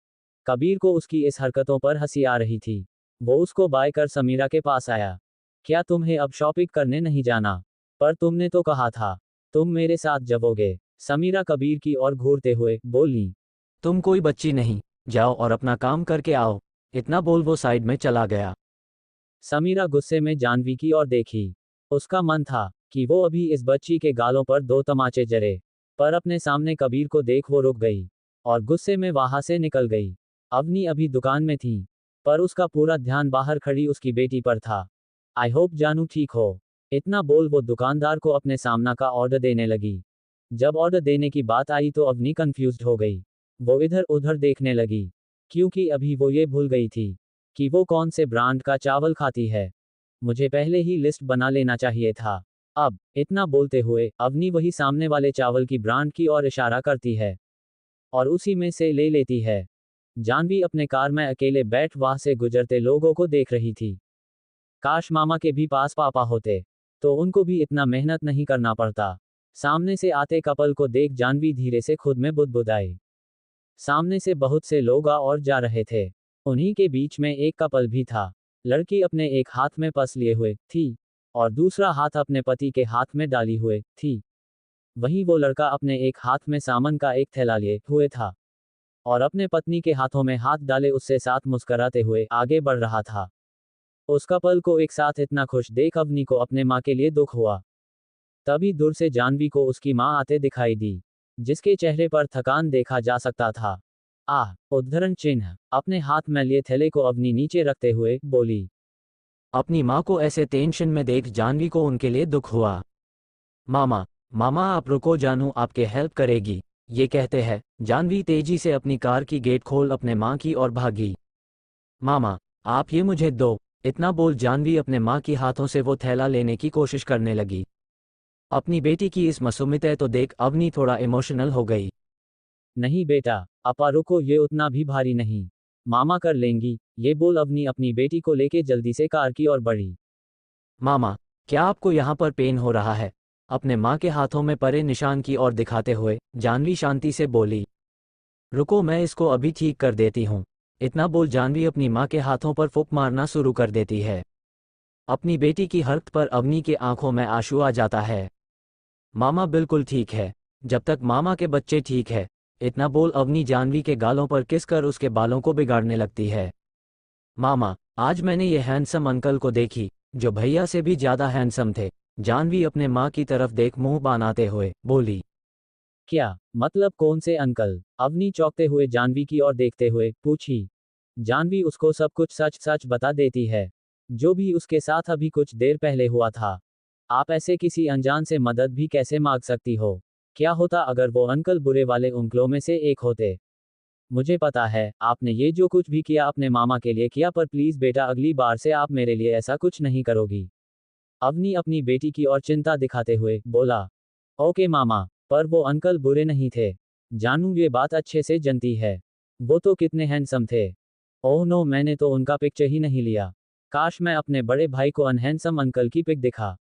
कबीर को उसकी इस हरकतों पर हंसी आ रही थी। वो उसको बाय कर समीरा के पास आया। क्या तुम्हें अब शॉपिंग करने नहीं जाना? पर तुमने तो कहा था तुम मेरे साथ जाओगे। समीरा कबीर की ओर घूरते हुए बोली। तुम कोई बच्ची नहीं, जाओ और अपना काम करके आओ। इतना बोल वो साइड में चला गया। समीरा गुस्से में जानवी की ओर देखी। उसका मन था कि वो अभी इस बच्ची के गालों पर 2 तमाचे जरे, पर अपने सामने कबीर को देख वो रुक गई और गुस्से में वहां से निकल गई। अवनी अभी दुकान में थी, पर उसका पूरा ध्यान बाहर खड़ी उसकी बेटी पर था। आई होप जानू ठीक हो। इतना बोल वो दुकानदार को अपने सामना का ऑर्डर देने लगी। जब ऑर्डर देने की बात आई तो अवनी कंफ्यूज्ड हो गई। वो इधर उधर देखने लगी, क्योंकि अभी वो ये भूल गई थी कि वो कौन से ब्रांड का चावल खाती है। मुझे पहले ही लिस्ट बना लेना चाहिए था। अब इतना बोलते हुए अवनी वही सामने वाले चावल की ब्रांड की ओर इशारा करती है और उसी में से ले लेती है। जानवी अपने कार में अकेले बैठ वहां से गुजरते लोगों को देख रही थी। काश मामा के भी पास पापा होते, तो उनको भी इतना मेहनत नहीं करना पड़ता। सामने से आते कपल को देख जानवी धीरे से खुद में बुदबुदाई। सामने से बहुत से लोग आ और जा रहे थे। उन्हीं के बीच में एक कपल भी था। लड़की अपने एक हाथ में पर्स लिए हुए थी और दूसरा हाथ अपने पति के हाथ में डाली हुए थी। वहीं वो लड़का अपने एक हाथ में सामान का एक थैला लिए हुए था और अपने पत्नी के हाथों में हाथ डाले उससे साथ मुस्कराते हुए आगे बढ़ रहा था। उस कपल को एक साथ इतना खुश देख अवनी को अपने माँ के लिए दुख हुआ। तभी दूर से जानवी को उसकी माँ आते दिखाई दी, जिसके चेहरे पर थकान देखा जा सकता था। उद्धरण चिन्ह अपने हाथ में लिए थैले को अवनी नीचे रखते हुए बोली। अपनी माँ को ऐसे टेंशन में देख जानवी को उनके लिए दुख हुआ। मामा, मामा आप रुको, जानू आपके हेल्प करेगी। ये कहते हैं जानवी तेजी से अपनी कार की गेट खोल अपने माँ की ओर भागी। मामा, आप ये मुझे दो। इतना बोल जानवी अपने माँ की हाथों से वो थैला लेने की कोशिश करने लगी। अपनी बेटी की इस मासूमियत तो देख अवनी थोड़ा इमोशनल हो गई। नहीं बेटा, अपा रुको, ये उतना भी भारी नहीं, मामा कर लेंगी, ये बोल अवनी अपनी बेटी को लेके जल्दी से कार की ओर बढ़ी। मामा, क्या आपको यहाँ पर पेन हो रहा है? अपने माँ के हाथों में परे निशान की ओर दिखाते हुए जानवी शांति से बोली। रुको, मैं इसको अभी ठीक कर देती हूँ। इतना बोल जानवी अपनी माँ के हाथों पर फूंक मारना शुरू कर देती है। अपनी बेटी की हरकत पर अवनी के आंखों में आंसू आ जाता है। मामा बिल्कुल ठीक है, जब तक मामा के बच्चे ठीक है। इतना बोल अवनी जानवी के गालों पर किस कर उसके बालों को बिगाड़ने लगती है। मामा, आज मैंने ये हैंडसम अंकल को देखी, जो भैया से भी ज्यादा हैंडसम थे। जानवी अपने माँ की तरफ देख मुंह बनाते हुए बोली। क्या मतलब कौन से अंकल? अवनी चौंकते हुए जानवी की ओर देखते हुए पूछी। जानवी उसको सब कुछ सच सच बता देती है, जो भी उसके साथ अभी कुछ देर पहले हुआ था। आप ऐसे किसी अनजान से मदद भी कैसे मांग सकती हो? क्या होता अगर वो अंकल बुरे वाले अंकलों में से एक होते? मुझे पता है आपने ये जो कुछ भी किया अपने मामा के लिए किया, पर प्लीज बेटा अगली बार से आप मेरे लिए ऐसा कुछ नहीं करोगी। अवनी अपनी बेटी की ओर चिंता दिखाते हुए बोला। ओके मामा, पर वो अंकल बुरे नहीं थे। जानू ये बात अच्छे से जानती है। वो तो कितने हैंडसम थे। ओह नो, मैंने तो उनका पिक्चर ही नहीं लिया। काश मैं अपने बड़े भाई को अनहैंडसम अंकल की पिक दिखा,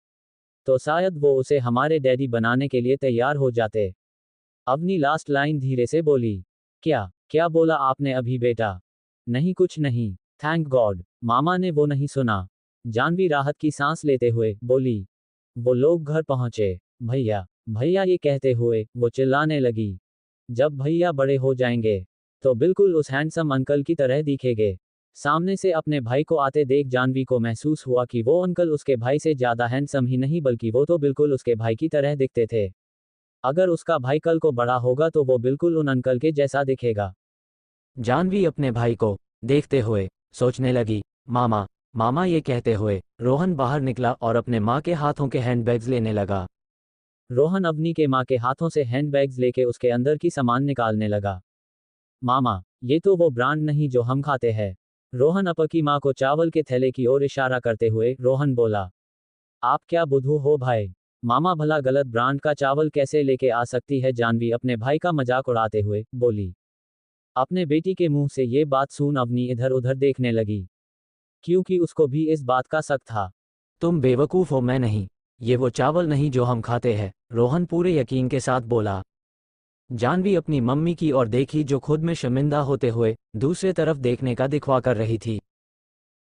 तो शायद वो उसे हमारे डैडी बनाने के लिए तैयार हो जाते। अवनी लास्ट लाइन धीरे से बोली। क्या क्या बोला आपने अभी बेटा? नहीं कुछ नहीं, थैंक गॉड, मामा ने वो नहीं सुना। जानवी राहत की सांस लेते हुए बोली। वो लोग घर पहुंचे। भैया, भैया ये कहते हुए वो चिल्लाने लगी। जब भैया बड़े हो जाएंगे तो बिल्कुल उस हैंडसम अंकल की तरह दिखेंगे। सामने से अपने भाई को आते देख जानवी को महसूस हुआ कि वो अंकल उसके भाई से ज्यादा हैंडसम ही नहीं बल्कि वो तो बिल्कुल उसके भाई की तरह दिखते थे। अगर उसका भाई कल को बड़ा होगा तो वो बिल्कुल उन अंकल के जैसा दिखेगा। जानवी अपने भाई को देखते हुए सोचने लगी, मामा, मामा ये कहते हुए रोहन बाहर निकला और अपने माँ के हाथों के हैंडबैग्स लेने लगा। रोहन अवनी के माँ के हाथों से हैंडबैग्स लेके उसके अंदर की सामान निकालने लगा। मामा, ये तो वो ब्रांड नहीं जो हम खाते हैं। रोहन अपा की माँ को चावल के थैले की ओर इशारा करते हुए रोहन बोला। आप क्या बुद्धू हो भाई? मामा भला गलत ब्रांड का चावल कैसे लेके आ सकती है? जानवी अपने भाई का मजाक उड़ाते हुए बोली। अपने बेटी के मुंह से ये बात सुन अवनी इधर उधर देखने लगी, क्योंकि उसको भी इस बात का शक था। तुम बेवकूफ़ हो, मैं नहीं, ये वो चावल नहीं जो हम खाते हैं, रोहन पूरे यकीन के साथ बोला। जानवी अपनी मम्मी की ओर देखी जो खुद में शर्मिंदा होते हुए दूसरे तरफ देखने का दिखवा कर रही थी।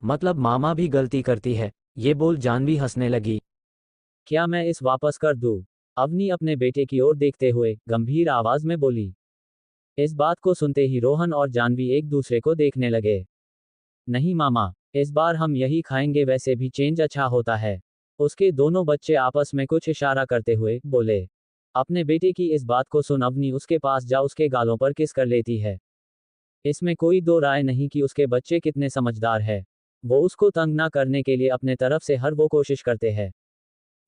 मतलब मामा भी गलती करती है, ये बोल जानवी हंसने लगी। क्या मैं इस वापस कर दूं? अवनी अपने बेटे की ओर देखते हुए गंभीर आवाज में बोली। इस बात को सुनते ही रोहन और जानवी एक दूसरे को देखने लगे। नहीं मामा, इस बार हम यही खाएंगे, वैसे भी चेंज अच्छा होता है। उसके दोनों बच्चे आपस में कुछ इशारा करते हुए बोले। अपने बेटे की इस बात को सुन अवनी उसके पास जा उसके गालों पर किस कर लेती है। इसमें कोई दो राय नहीं कि उसके बच्चे कितने समझदार है। वो उसको तंग ना करने के लिए अपने तरफ से हर वो कोशिश करते हैं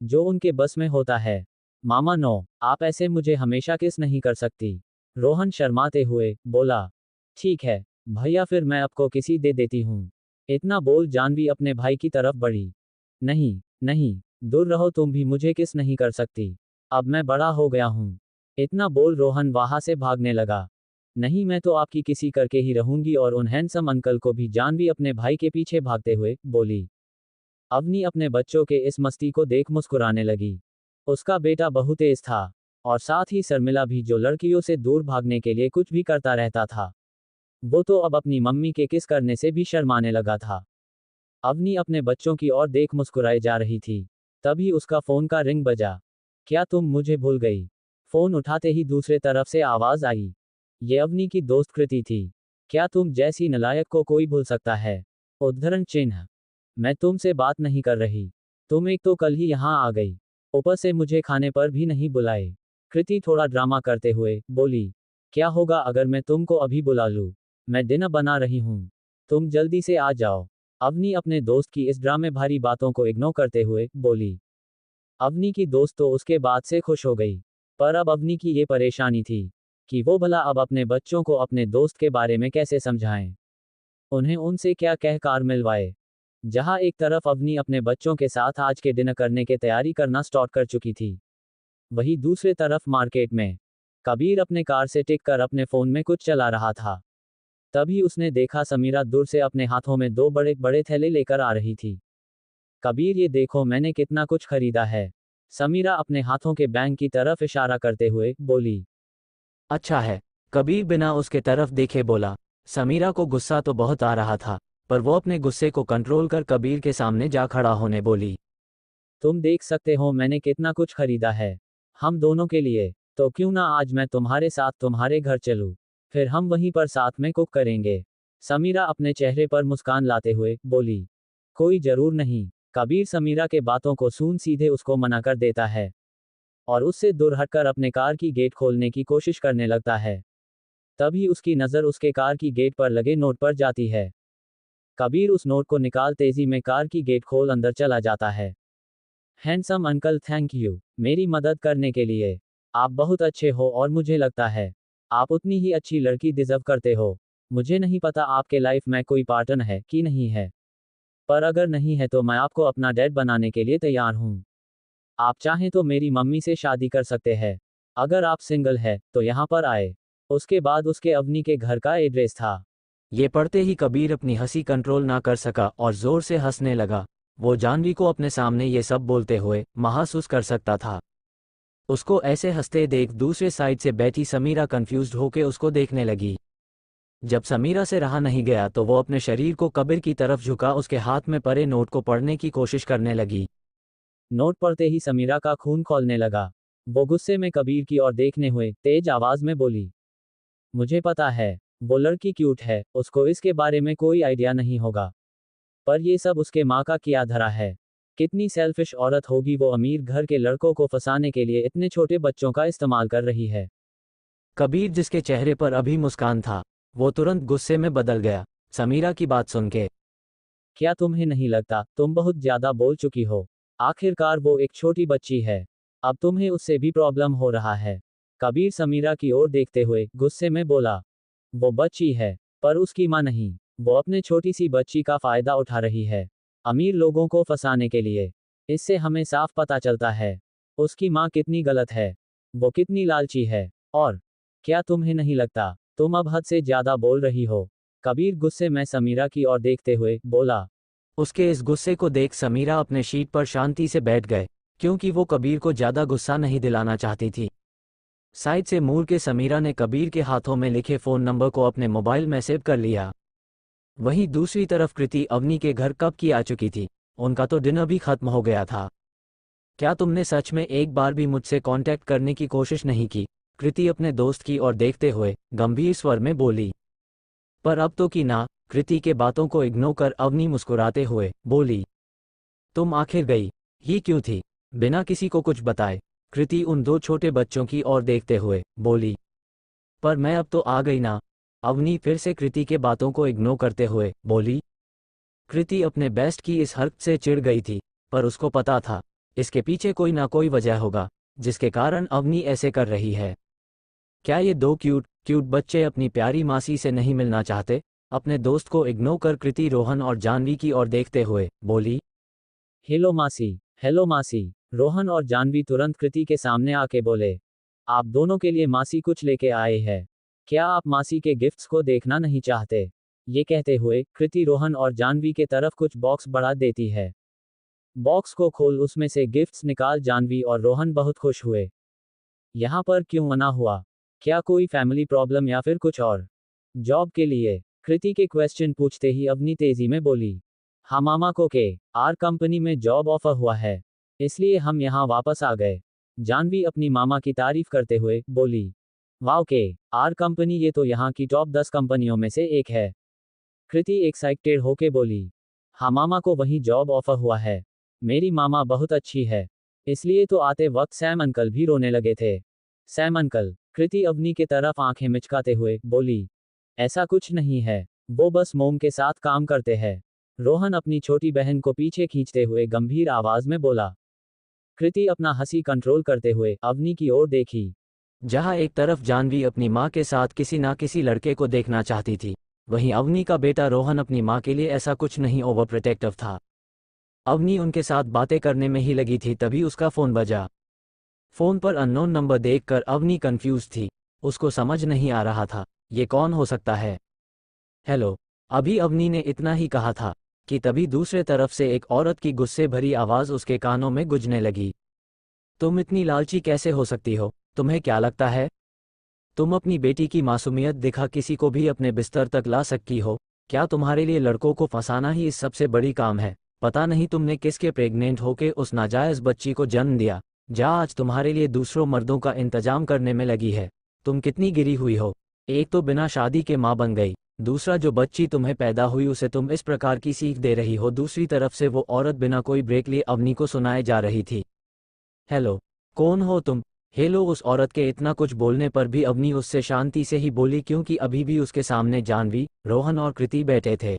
जो उनके बस में होता है। मामा नो, आप ऐसे मुझे हमेशा किस नहीं कर सकती। रोहन शर्माते हुए बोला। ठीक है भैया, फिर मैं आपको किसी दे देती हूँ। इतना बोल जानवी अपने भाई की तरफ बढ़ी। नहीं, नहीं, दूर रहो, तुम भी मुझे किस नहीं कर सकती। अब मैं बड़ा हो गया हूँ। इतना बोल रोहन वहां से भागने लगा। नहीं, मैं तो आपकी किसी करके ही रहूंगी। और उन हैंडसम अंकल को भी जानवी अपने भाई के पीछे भागते हुए बोली। अवनी अपने बच्चों के इस मस्ती को देख मुस्कुराने लगी। उसका बेटा बहुत तेज था और साथ ही शर्मिला भी, जो लड़कियों से दूर भागने के लिए कुछ भी करता रहता था। वो तो अब अपनी मम्मी के किस करने से भी शर्माने लगा था। अवनी अपने बच्चों की ओर देख मुस्कुराए जा रही थी। तभी उसका फोन का रिंग बजा। क्या तुम मुझे भूल गई? फोन उठाते ही दूसरे तरफ से आवाज आई। ये अवनी की दोस्त कृति थी। क्या तुम जैसी नालायक को कोई भूल सकता है? उद्धरण चिन्ह। मैं तुमसे बात नहीं कर रही। तुम एक तो कल ही यहाँ आ गई, ऊपर से मुझे खाने पर भी नहीं बुलाए। कृति थोड़ा ड्रामा करते हुए बोली। क्या होगा अगर मैं तुमको अभी बुला लूँ? मैं डिनर बना रही हूँ, तुम जल्दी से आ जाओ। अवनी अपने दोस्त की इस ड्रामे भारी बातों को इग्नोर करते हुए बोली। अवनी की दोस्त तो उसके बाद से खुश हो गई, पर अब अवनी की ये परेशानी थी कि वो भला अब अपने बच्चों को अपने दोस्त के बारे में कैसे समझाएं, उन्हें उनसे क्या कह कार मिलवाए। जहां एक तरफ अवनी अपने बच्चों के साथ आज के डिनर करने की तैयारी करना स्टार्ट कर चुकी थी, वहीं दूसरे तरफ मार्केट में कबीर अपने कार से टिक कर अपने फोन में कुछ चला रहा था। तभी उसने देखा समीरा दूर से अपने हाथों में दो बड़े बड़े थैले लेकर आ रही थी। कबीर, ये देखो मैंने कितना कुछ खरीदा है। समीरा अपने हाथों के बैंक की तरफ इशारा करते हुए बोली। अच्छा है, कबीर बिना उसके तरफ देखे बोला। समीरा को गुस्सा तो बहुत आ रहा था, पर वो अपने गुस्से को कंट्रोल कर कबीर के सामने जा खड़ा होने बोली। तुम देख सकते हो मैंने कितना कुछ खरीदा है, हम दोनों के लिए। तो क्यों ना आज मैं तुम्हारे साथ तुम्हारे घर चलूं, फिर हम वहीं पर साथ में कुक करेंगे। समीरा अपने चेहरे पर मुस्कान लाते हुए बोली। कोई जरूर नहीं। कबीर समीरा के बातों को सुन सीधे उसको मना कर देता है और उससे दूर हटकर अपने कार की गेट खोलने की कोशिश करने लगता है। तभी उसकी नज़र उसके कार की गेट पर लगे नोट पर जाती है। कबीर उस नोट को निकाल तेजी में कार की गेट खोल अंदर चला जाता है। हैंडसम अंकल, थैंक यू मेरी मदद करने के लिए। आप बहुत अच्छे हो और मुझे लगता है आप उतनी ही अच्छी लड़की डिजर्व करते हो। मुझे नहीं पता आपके लाइफ में कोई पार्टनर है कि नहीं है, पर अगर नहीं है तो मैं आपको अपना डैड बनाने के लिए तैयार हूँ। आप चाहें तो मेरी मम्मी से शादी कर सकते हैं। अगर आप सिंगल है तो यहाँ पर आए। उसके बाद उसके अवनी के घर का एड्रेस था। ये पढ़ते ही कबीर अपनी हंसी कंट्रोल ना कर सका और जोर से हंसने लगा। वो जानवी को अपने सामने ये सब बोलते हुए महसूस कर सकता था। उसको ऐसे हंसते देख दूसरे साइड से बैठी समीरा कंफ्यूज्ड होकर उसको देखने लगी। जब समीरा से रहा नहीं गया तो वो अपने शरीर को कबीर की तरफ झुका उसके हाथ में पड़े नोट को पढ़ने की कोशिश करने लगी। नोट पढ़ते ही समीरा का खून खौलने लगा। वो गुस्से में कबीर की ओर देखने हुए तेज आवाज में बोली, मुझे पता है वो लड़की क्यूट है, उसको इसके बारे में कोई आइडिया नहीं होगा, पर ये सब उसके माँ का किया धरा है। कितनी सेल्फिश औरत होगी वो, अमीर घर के लड़कों को फंसाने के लिए इतने छोटे बच्चों का इस्तेमाल कर रही है। कबीर, जिसके चेहरे पर अभी मुस्कान था, वो तुरंत गुस्से में बदल गया समीरा की बात सुन के। क्या तुम्हें नहीं लगता तुम बहुत ज्यादा बोल चुकी हो? आखिरकार वो एक छोटी बच्ची है, अब तुम्हें उससे भी प्रॉब्लम हो रहा है। कबीर समीरा की ओर देखते हुए गुस्से में बोला, वो बच्ची है, पर उसकी माँ नहीं। वो अपने छोटी सी बच्ची का फायदा उठा रही है, अमीर लोगों को फंसाने के लिए। इससे हमें साफ पता चलता है उसकी माँ कितनी गलत है, वो कितनी लालची है। और क्या तुम्हें नहीं लगता तुम अब हद से ज्यादा बोल रही हो? कबीर गुस्से में समीरा की ओर देखते हुए बोला। उसके इस गुस्से को देख समीरा अपने शीट पर शांति से बैठ गए, क्योंकि वो कबीर को ज्यादा गुस्सा नहीं दिलाना चाहती थी। साइड से मुड़ के समीरा ने कबीर के हाथों में लिखे फोन नंबर को अपने मोबाइल में सेव कर लिया। वहीं दूसरी तरफ कृति अवनी के घर कब की आ चुकी थी, उनका तो डिनर भी खत्म हो गया था। क्या तुमने सच में एक बार भी मुझसे कांटेक्ट करने की कोशिश नहीं की? कृति अपने दोस्त की ओर देखते हुए गंभीर स्वर में बोली। पर अब तो की ना, कृति के बातों को इग्नोर कर अवनी मुस्कुराते हुए बोली। तुम आखिर गई ही क्यों थी, बिना किसी को कुछ बताए? कृति उन दो छोटे बच्चों की ओर देखते हुए बोली। पर मैं अब तो आ गई ना, अवनी फिर से कृति के बातों को इग्नोर करते हुए बोली। कृति अपने बेस्ट की इस हरकत से चिढ़ गई थी, पर उसको पता था इसके पीछे कोई ना कोई वजह होगा जिसके कारण अवनी ऐसे कर रही है। क्या ये दो क्यूट क्यूट बच्चे अपनी प्यारी मासी से नहीं मिलना चाहते? अपने दोस्त को इग्नोर कर कृति रोहन और जानवी की ओर देखते हुए बोली। हेलो मासी। हेलो मासी। रोहन और जानवी तुरंत कृति के सामने आके बोले, आप दोनों के लिए मासी कुछ लेके आए हैं, क्या आप मासी के गिफ्ट्स को देखना नहीं चाहते? ये कहते हुए कृति रोहन और जानवी के तरफ कुछ बॉक्स बढ़ा देती है। बॉक्स को खोल उसमें से गिफ्ट्स निकाल। जानवी और रोहन बहुत खुश हुए। यहाँ पर क्यों मना हुआ? क्या कोई फैमिली प्रॉब्लम या फिर कुछ और? जॉब के लिए? कृति के क्वेश्चन पूछते ही अवनी तेजी में बोली, हाँ मामा को के आर कंपनी में जॉब ऑफर हुआ है, इसलिए हम यहाँ वापस आ गए। जानवी अपनी मामा की तारीफ करते हुए बोली, वाओ, के आर कंपनी ये तो यहाँ की टॉप 10 कंपनियों में से एक है। कृति एक्साइटेड होके बोली, हाँ मामा को वहीं जॉब ऑफर हुआ है, मेरी मामा बहुत अच्छी है, इसलिए तो आते वक्त सैम अंकल भी रोने लगे थे। Sam uncle? कृति अवनी के तरफ आंखें मिचकाते हुए बोली, ऐसा कुछ नहीं है, वो बस मोम के साथ काम करते हैं। रोहन अपनी छोटी बहन को पीछे खींचते हुए गंभीर आवाज में बोला। कृति अपना हंसी कंट्रोल करते हुए अवनी की ओर देखी। जहां एक तरफ जानवी अपनी मां के साथ किसी ना किसी लड़के को देखना चाहती थी, वहीं अवनी का बेटा रोहन अपनी मां के लिए ऐसा कुछ नहीं ओवर प्रोटेक्टिव था। अवनी उनके साथ बातें करने में ही लगी थी, तभी उसका फोन बजा। फोन पर अननोन नंबर देखकर अवनी कंफ्यूज थी, उसको समझ नहीं आ रहा था ये कौन हो सकता है। हेलो, अभी अवनी ने इतना ही कहा था कि तभी दूसरे तरफ से एक औरत की गुस्से भरी आवाज उसके कानों में गूंजने लगी। तुम इतनी लालची कैसे हो सकती हो? तुम्हें क्या लगता है तुम अपनी बेटी की मासूमियत दिखा किसी को भी अपने बिस्तर तक ला सकती हो? क्या तुम्हारे लिए लड़कों को फंसाना ही इस सबसे बड़ी काम है? पता नहीं तुमने किसके प्रेग्नेंट होके उस नाजायज बच्ची को जन्म दिया, जा आज तुम्हारे लिए दूसरों मर्दों का इंतजाम करने में लगी है। तुम कितनी गिरी हुई हो, एक तो बिना शादी के माँ बन गई, दूसरा जो बच्ची तुम्हें पैदा हुई उसे तुम इस प्रकार की सीख दे रही हो। दूसरी तरफ से वो औरत बिना कोई ब्रेक लिए अवनी को सुनाए जा रही थी। हेलो, कौन हो तुम? हेलो। उस औरत के इतना कुछ बोलने पर भी अवनी उससे शांति से ही बोली, क्योंकि अभी भी उसके सामने जानवी, रोहन और कृति बैठे थे।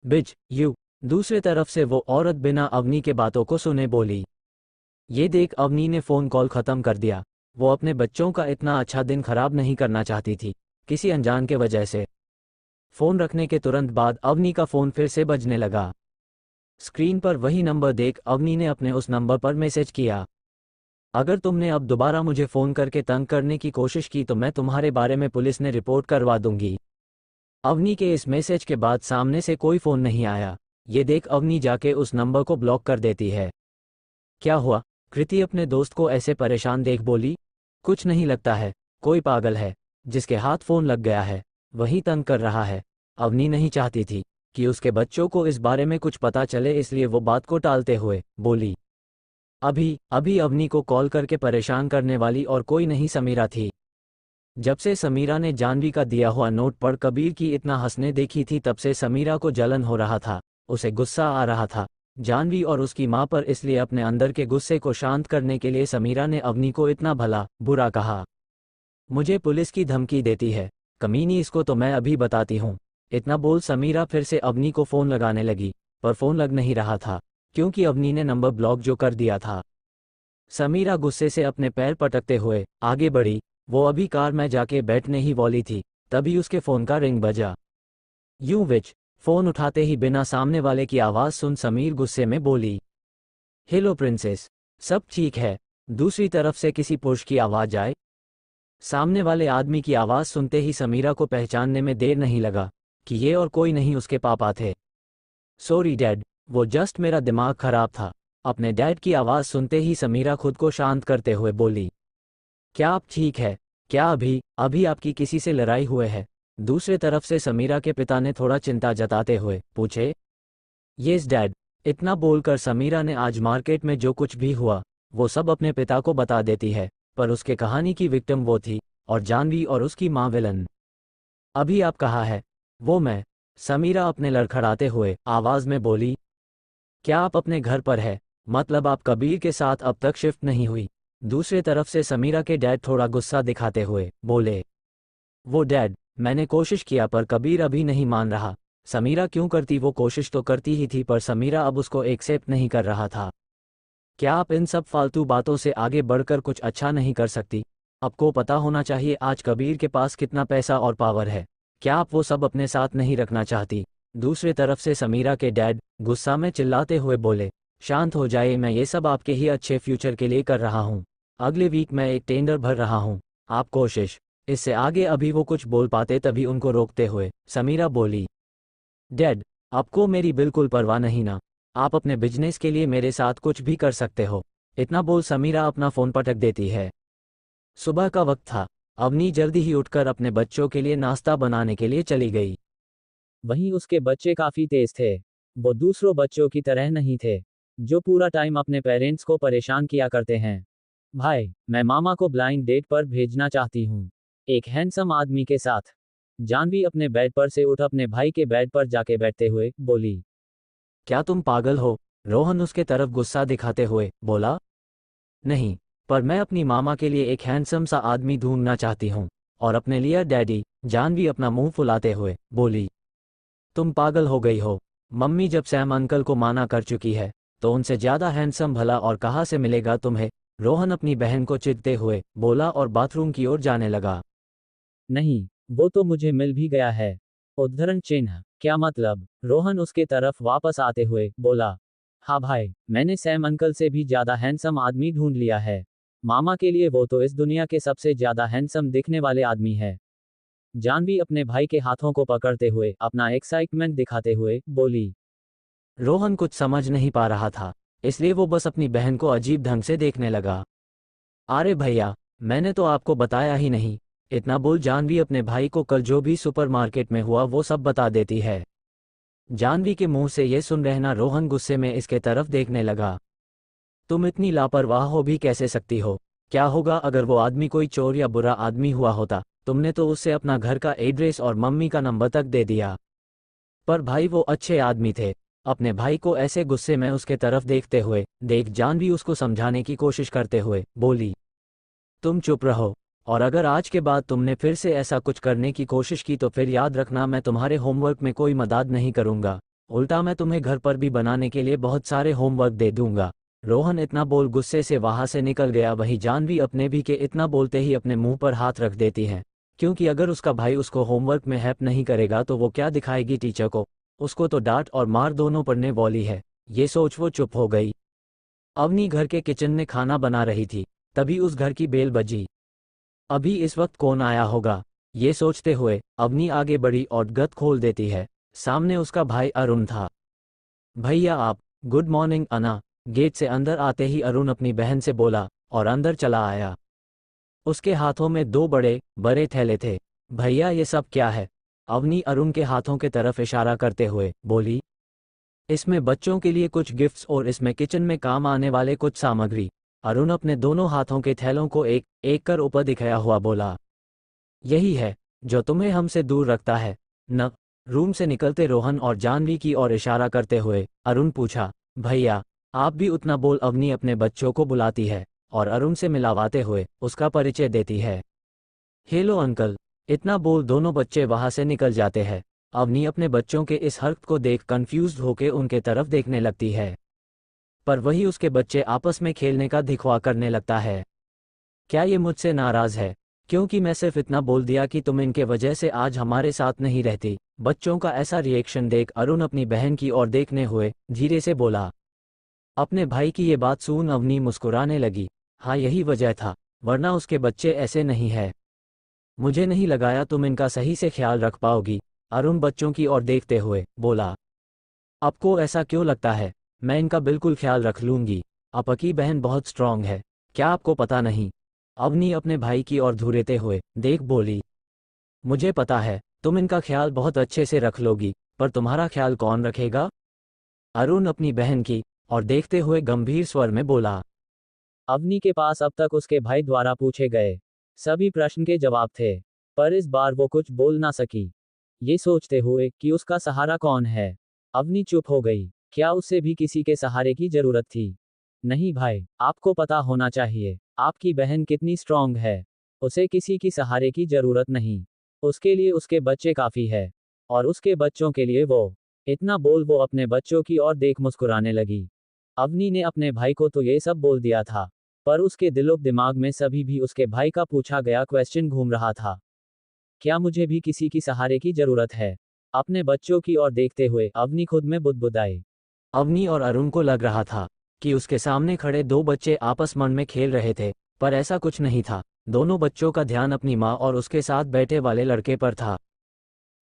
बिच यू। दूसरे तरफ से वो औरत बिना अवनी के बातों को सुने बोली। ये देख अवनी ने फोन कॉल खत्म कर दिया। वो अपने बच्चों का इतना अच्छा दिन खराब नहीं करना चाहती थी किसी अनजान के वजह से। फोन रखने के तुरंत बाद अवनी का फोन फिर से बजने लगा। स्क्रीन पर वही नंबर देख अवनी ने अपने उस नंबर पर मैसेज किया, अगर तुमने अब दोबारा मुझे फोन करके तंग करने की कोशिश की तो मैं तुम्हारे बारे में पुलिस ने रिपोर्ट करवा दूंगी। अवनी के इस मैसेज के बाद सामने से कोई फोन नहीं आया। ये देख अवनी जाके उस नंबर को ब्लॉक कर देती है। क्या हुआ? कृति अपने दोस्त को ऐसे परेशान देख बोली। कुछ नहीं, लगता है कोई पागल है जिसके हाथ फोन लग गया है, वही तंग कर रहा है। अवनी नहीं चाहती थी कि उसके बच्चों को इस बारे में कुछ पता चले, इसलिए वो बात को टालते हुए बोली। अभी अभी अवनी को कॉल करके परेशान करने वाली और कोई नहीं समीरा थी। जब से समीरा ने जानवी का दिया हुआ नोट पढ़ कबीर की इतना हंसने देखी थी तब से समीरा को जलन हो रहा था, उसे गुस्सा आ रहा था जानवी और उसकी माँ पर। इसलिए अपने अंदर के गुस्से को शांत करने के लिए समीरा ने अवनी को इतना भला बुरा कहा। मुझे पुलिस की धमकी देती है, कमीनी, इसको तो मैं अभी बताती हूँ। इतना बोल समीरा फिर से अवनी को फ़ोन लगाने लगी, पर फ़ोन लग नहीं रहा था क्योंकि अवनी ने नंबर ब्लॉक जो कर दिया था। समीरा गुस्से से अपने पैर पटकते हुए आगे बढ़ी। वो अभी कार में जाके बैठने ही वाली थी, तभी उसके फ़ोन का रिंग बजा। यूं विच फ़ोन उठाते ही बिना सामने वाले की आवाज़ सुन समीर गुस्से में बोली, हेलो प्रिंसेस, सब ठीक है? दूसरी तरफ से किसी पुरुष की आवाज़ आए। सामने वाले आदमी की आवाज़ सुनते ही समीरा को पहचानने में देर नहीं लगा कि ये और कोई नहीं उसके पापा थे। सॉरी डैड, वो जस्ट मेरा दिमाग खराब था। अपने डैड की आवाज़ सुनते ही समीरा खुद को शांत करते हुए बोली, क्या आप ठीक है? क्या अभी अभी आपकी किसी से लड़ाई हुई है? दूसरे तरफ से समीरा के पिता ने थोड़ा चिंता जताते हुए पूछे। Yes dad. इतना बोलकर समीरा ने आज मार्केट में जो कुछ भी हुआ वो सब अपने पिता को बता देती है, पर उसके कहानी की विक्टिम वो थी और जानवी और उसकी माँ विलन। अभी आप कहाँ है? वो मैं, समीरा अपने लड़खड़ाते हुए आवाज़ में बोली। क्या आप अपने घर पर है? मतलब आप कबीर के साथ अब तक शिफ्ट नहीं हुई? दूसरे तरफ से समीरा के डैड थोड़ा गुस्सा दिखाते हुए बोले। वो डैड, मैंने कोशिश किया पर कबीर अभी नहीं मान रहा। समीरा क्यों करती, वो कोशिश तो करती ही थी पर समीरा अब उसको एक्सेप्ट नहीं कर रहा था। क्या आप इन सब फालतू बातों से आगे बढ़कर कुछ अच्छा नहीं कर सकती? आपको पता होना चाहिए आज कबीर के पास कितना पैसा और पावर है। क्या आप वो सब अपने साथ नहीं रखना चाहती? दूसरे तरफ से समीरा के डैड गुस्सा में चिल्लाते हुए बोले, शांत हो जाइए, मैं ये सब आपके ही अच्छे फ्यूचर के लिए कर रहा हूँ। अगले वीक मैं एक टेंडर भर रहा हूँ, आप कोशिश। इससे आगे अभी वो कुछ बोल पाते तभी उनको रोकते हुए समीरा बोली, डैड, आपको मेरी बिल्कुल परवाह नहीं ना। आप अपने बिजनेस के लिए मेरे साथ कुछ भी कर सकते हो। इतना बोल समीरा अपना फ़ोन पटक देती है। सुबह का वक्त था। अवनी जल्दी ही उठकर अपने बच्चों के लिए नाश्ता बनाने के लिए चली गई। वहीं उसके बच्चे काफी तेज थे। वो दूसरों बच्चों की तरह नहीं थे जो पूरा टाइम अपने पेरेंट्स को परेशान किया करते हैं। भाई, मैं मामा को ब्लाइंड डेट पर भेजना चाहती हूँ, एक हैंडसम आदमी के साथ। जानवी अपने बेड पर से उठ अपने भाई के बेड पर जाके बैठते हुए बोली। क्या तुम पागल हो? रोहन उसके तरफ गुस्सा दिखाते हुए बोला। नहीं, पर मैं अपनी मामा के लिए एक हैंडसम सा आदमी ढूंढना चाहती हूँ। और अपने लिए डैडी। जानवी अपना मुंह फुलाते हुए बोली। तुम पागल हो गई हो? मम्मी जब सैम अंकल को माना कर चुकी है तो उनसे ज़्यादा हैंडसम भला और कहाँ से मिलेगा तुम्हें? रोहन अपनी बहन को चिढ़ते हुए बोला और बाथरूम की ओर जाने लगा। नहीं, वो तो मुझे मिल भी गया है। उद्धरण चिन्ह, क्या मतलब? रोहन उसके तरफ वापस आते हुए बोला। हाँ भाई, मैंने सैम अंकल से भी ज्यादा हैंडसम आदमी ढूंढ लिया है। मामा के लिए वो तो इस दुनिया के सबसे ज्यादा हैंडसम दिखने वाले आदमी है। जानवी अपने भाई के हाथों को पकड़ते हुए अपना एक्साइटमेंट दिखाते हुए बोली। रोहन कुछ समझ नहीं पा रहा था, इसलिए वो बस अपनी बहन को अजीब ढंग से देखने लगा। अरे भैया, मैंने तो आपको बताया ही नहीं। इतना बोल जानवी अपने भाई को कल जो भी सुपरमार्केट में हुआ वो सब बता देती है। जानवी के मुंह से ये सुन रहना रोहन गुस्से में इसके तरफ देखने लगा। तुम इतनी लापरवाह हो भी कैसे सकती हो? क्या होगा अगर वो आदमी कोई चोर या बुरा आदमी हुआ होता? तुमने तो उससे अपना घर का एड्रेस और मम्मी का नंबर तक दे दिया। पर भाई वो अच्छे आदमी थे। अपने भाई को ऐसे गुस्से में उसके तरफ देखते हुए देख जानवी उसको समझाने की कोशिश करते हुए बोली, तुम चुप रहो, और अगर आज के बाद तुमने फिर से ऐसा कुछ करने की कोशिश की तो फिर याद रखना मैं तुम्हारे होमवर्क में कोई मदद नहीं करूंगा। उल्टा मैं तुम्हें घर पर भी बनाने के लिए बहुत सारे होमवर्क दे दूंगा। रोहन इतना बोल गुस्से से वहां से निकल गया। वही जानवी अपने भी के इतना बोलते ही अपने मुंह पर हाथ रख देती है, क्योंकि अगर उसका भाई उसको होमवर्क में हेल्प नहीं करेगा तो वो क्या दिखाएगी टीचर को? उसको तो डांट और मार दोनों पड़ने वाली है। ये सोच वो चुप हो गई। अवनी घर के किचन में खाना बना रही थी, तभी उस घर की बेल बजी। अभी इस वक्त कौन आया होगा? ये सोचते हुए अवनी आगे बढ़ी और गत खोल देती है। सामने उसका भाई अरुण था। भैया आप। गुड मॉर्निंग अना। गेट से अंदर आते ही अरुण अपनी बहन से बोला और अंदर चला आया। उसके हाथों में दो बड़े बड़े थैले थे। भैया ये सब क्या है? अवनी अरुण के हाथों के तरफ इशारा करते हुए बोली। इसमें बच्चों के लिए कुछ गिफ्ट्स और इसमें किचन में काम आने वाले कुछ सामग्री। अरुण अपने दोनों हाथों के थैलों को एक एक कर ऊपर दिखाया हुआ बोला। यही है जो तुम्हें हमसे दूर रखता है न। रूम से निकलते रोहन और जानवी की ओर इशारा करते हुए अरुण पूछा, भैया आप भी उतना बोल। अवनी अपने बच्चों को बुलाती है और अरुण से मिलावाते हुए उसका परिचय देती है। Hello uncle. इतना बोल दोनों बच्चे वहां से निकल जाते हैं। अवनी अपने बच्चों के इस हरकत को देख कंफ्यूज्ड होकर उनके तरफ देखने लगती है, पर वही उसके बच्चे आपस में खेलने का दिखवा करने लगता है। क्या ये मुझसे नाराज है क्योंकि मैं सिर्फ इतना बोल दिया कि तुम इनके वजह से आज हमारे साथ नहीं रहती। बच्चों का ऐसा रिएक्शन देख अरुण अपनी बहन की ओर देखने हुए धीरे से बोला। अपने भाई की ये बात सुन अवनी मुस्कुराने लगी। हाँ यही वजह था, वरना उसके बच्चे ऐसे नहीं है। मुझे नहीं लगाया तुम इनका सही से ख्याल रख पाओगी। अरुण बच्चों की ओर देखते हुए बोला। आपको ऐसा क्यों लगता है? मैं इनका बिल्कुल ख्याल रख लूंगी। आपकी बहन बहुत स्ट्रांग है, क्या आपको पता नहीं? अवनी अपने भाई की ओर घूरते हुए देख बोली। मुझे पता है तुम इनका ख्याल बहुत अच्छे से रख लोगी, पर तुम्हारा ख्याल कौन रखेगा? अरुण अपनी बहन की और देखते हुए गंभीर स्वर में बोला। अवनी के पास अब तक उसके भाई द्वारा पूछे गए सभी प्रश्न के जवाब थे, पर इस बार वो कुछ बोल ना सकी। ये सोचते हुए कि उसका सहारा कौन है, अवनी चुप हो गई। क्या उससे भी किसी के सहारे की जरूरत थी? नहीं भाई, आपको पता होना चाहिए आपकी बहन कितनी स्ट्रांग है। उसे किसी की सहारे की जरूरत नहीं। उसके लिए उसके बच्चे काफी है, और उसके बच्चों के लिए वो। इतना बोल वो अपने बच्चों की ओर देख मुस्कुराने लगी। अवनी ने अपने भाई को तो ये सब बोल दिया था, पर उसके दिलो दिमाग में सभी भी उसके भाई का पूछा गया क्वेश्चन घूम रहा था। क्या मुझे भी किसी की सहारे की जरूरत है? अपने बच्चों की ओर देखते हुए अवनी खुद में बुदबुदाई। अवनी और अरुण को लग रहा था कि उसके सामने खड़े दो बच्चे आपस में खेल रहे थे, पर ऐसा कुछ नहीं था। दोनों बच्चों का ध्यान अपनी माँ और उसके साथ बैठे वाले लड़के पर था।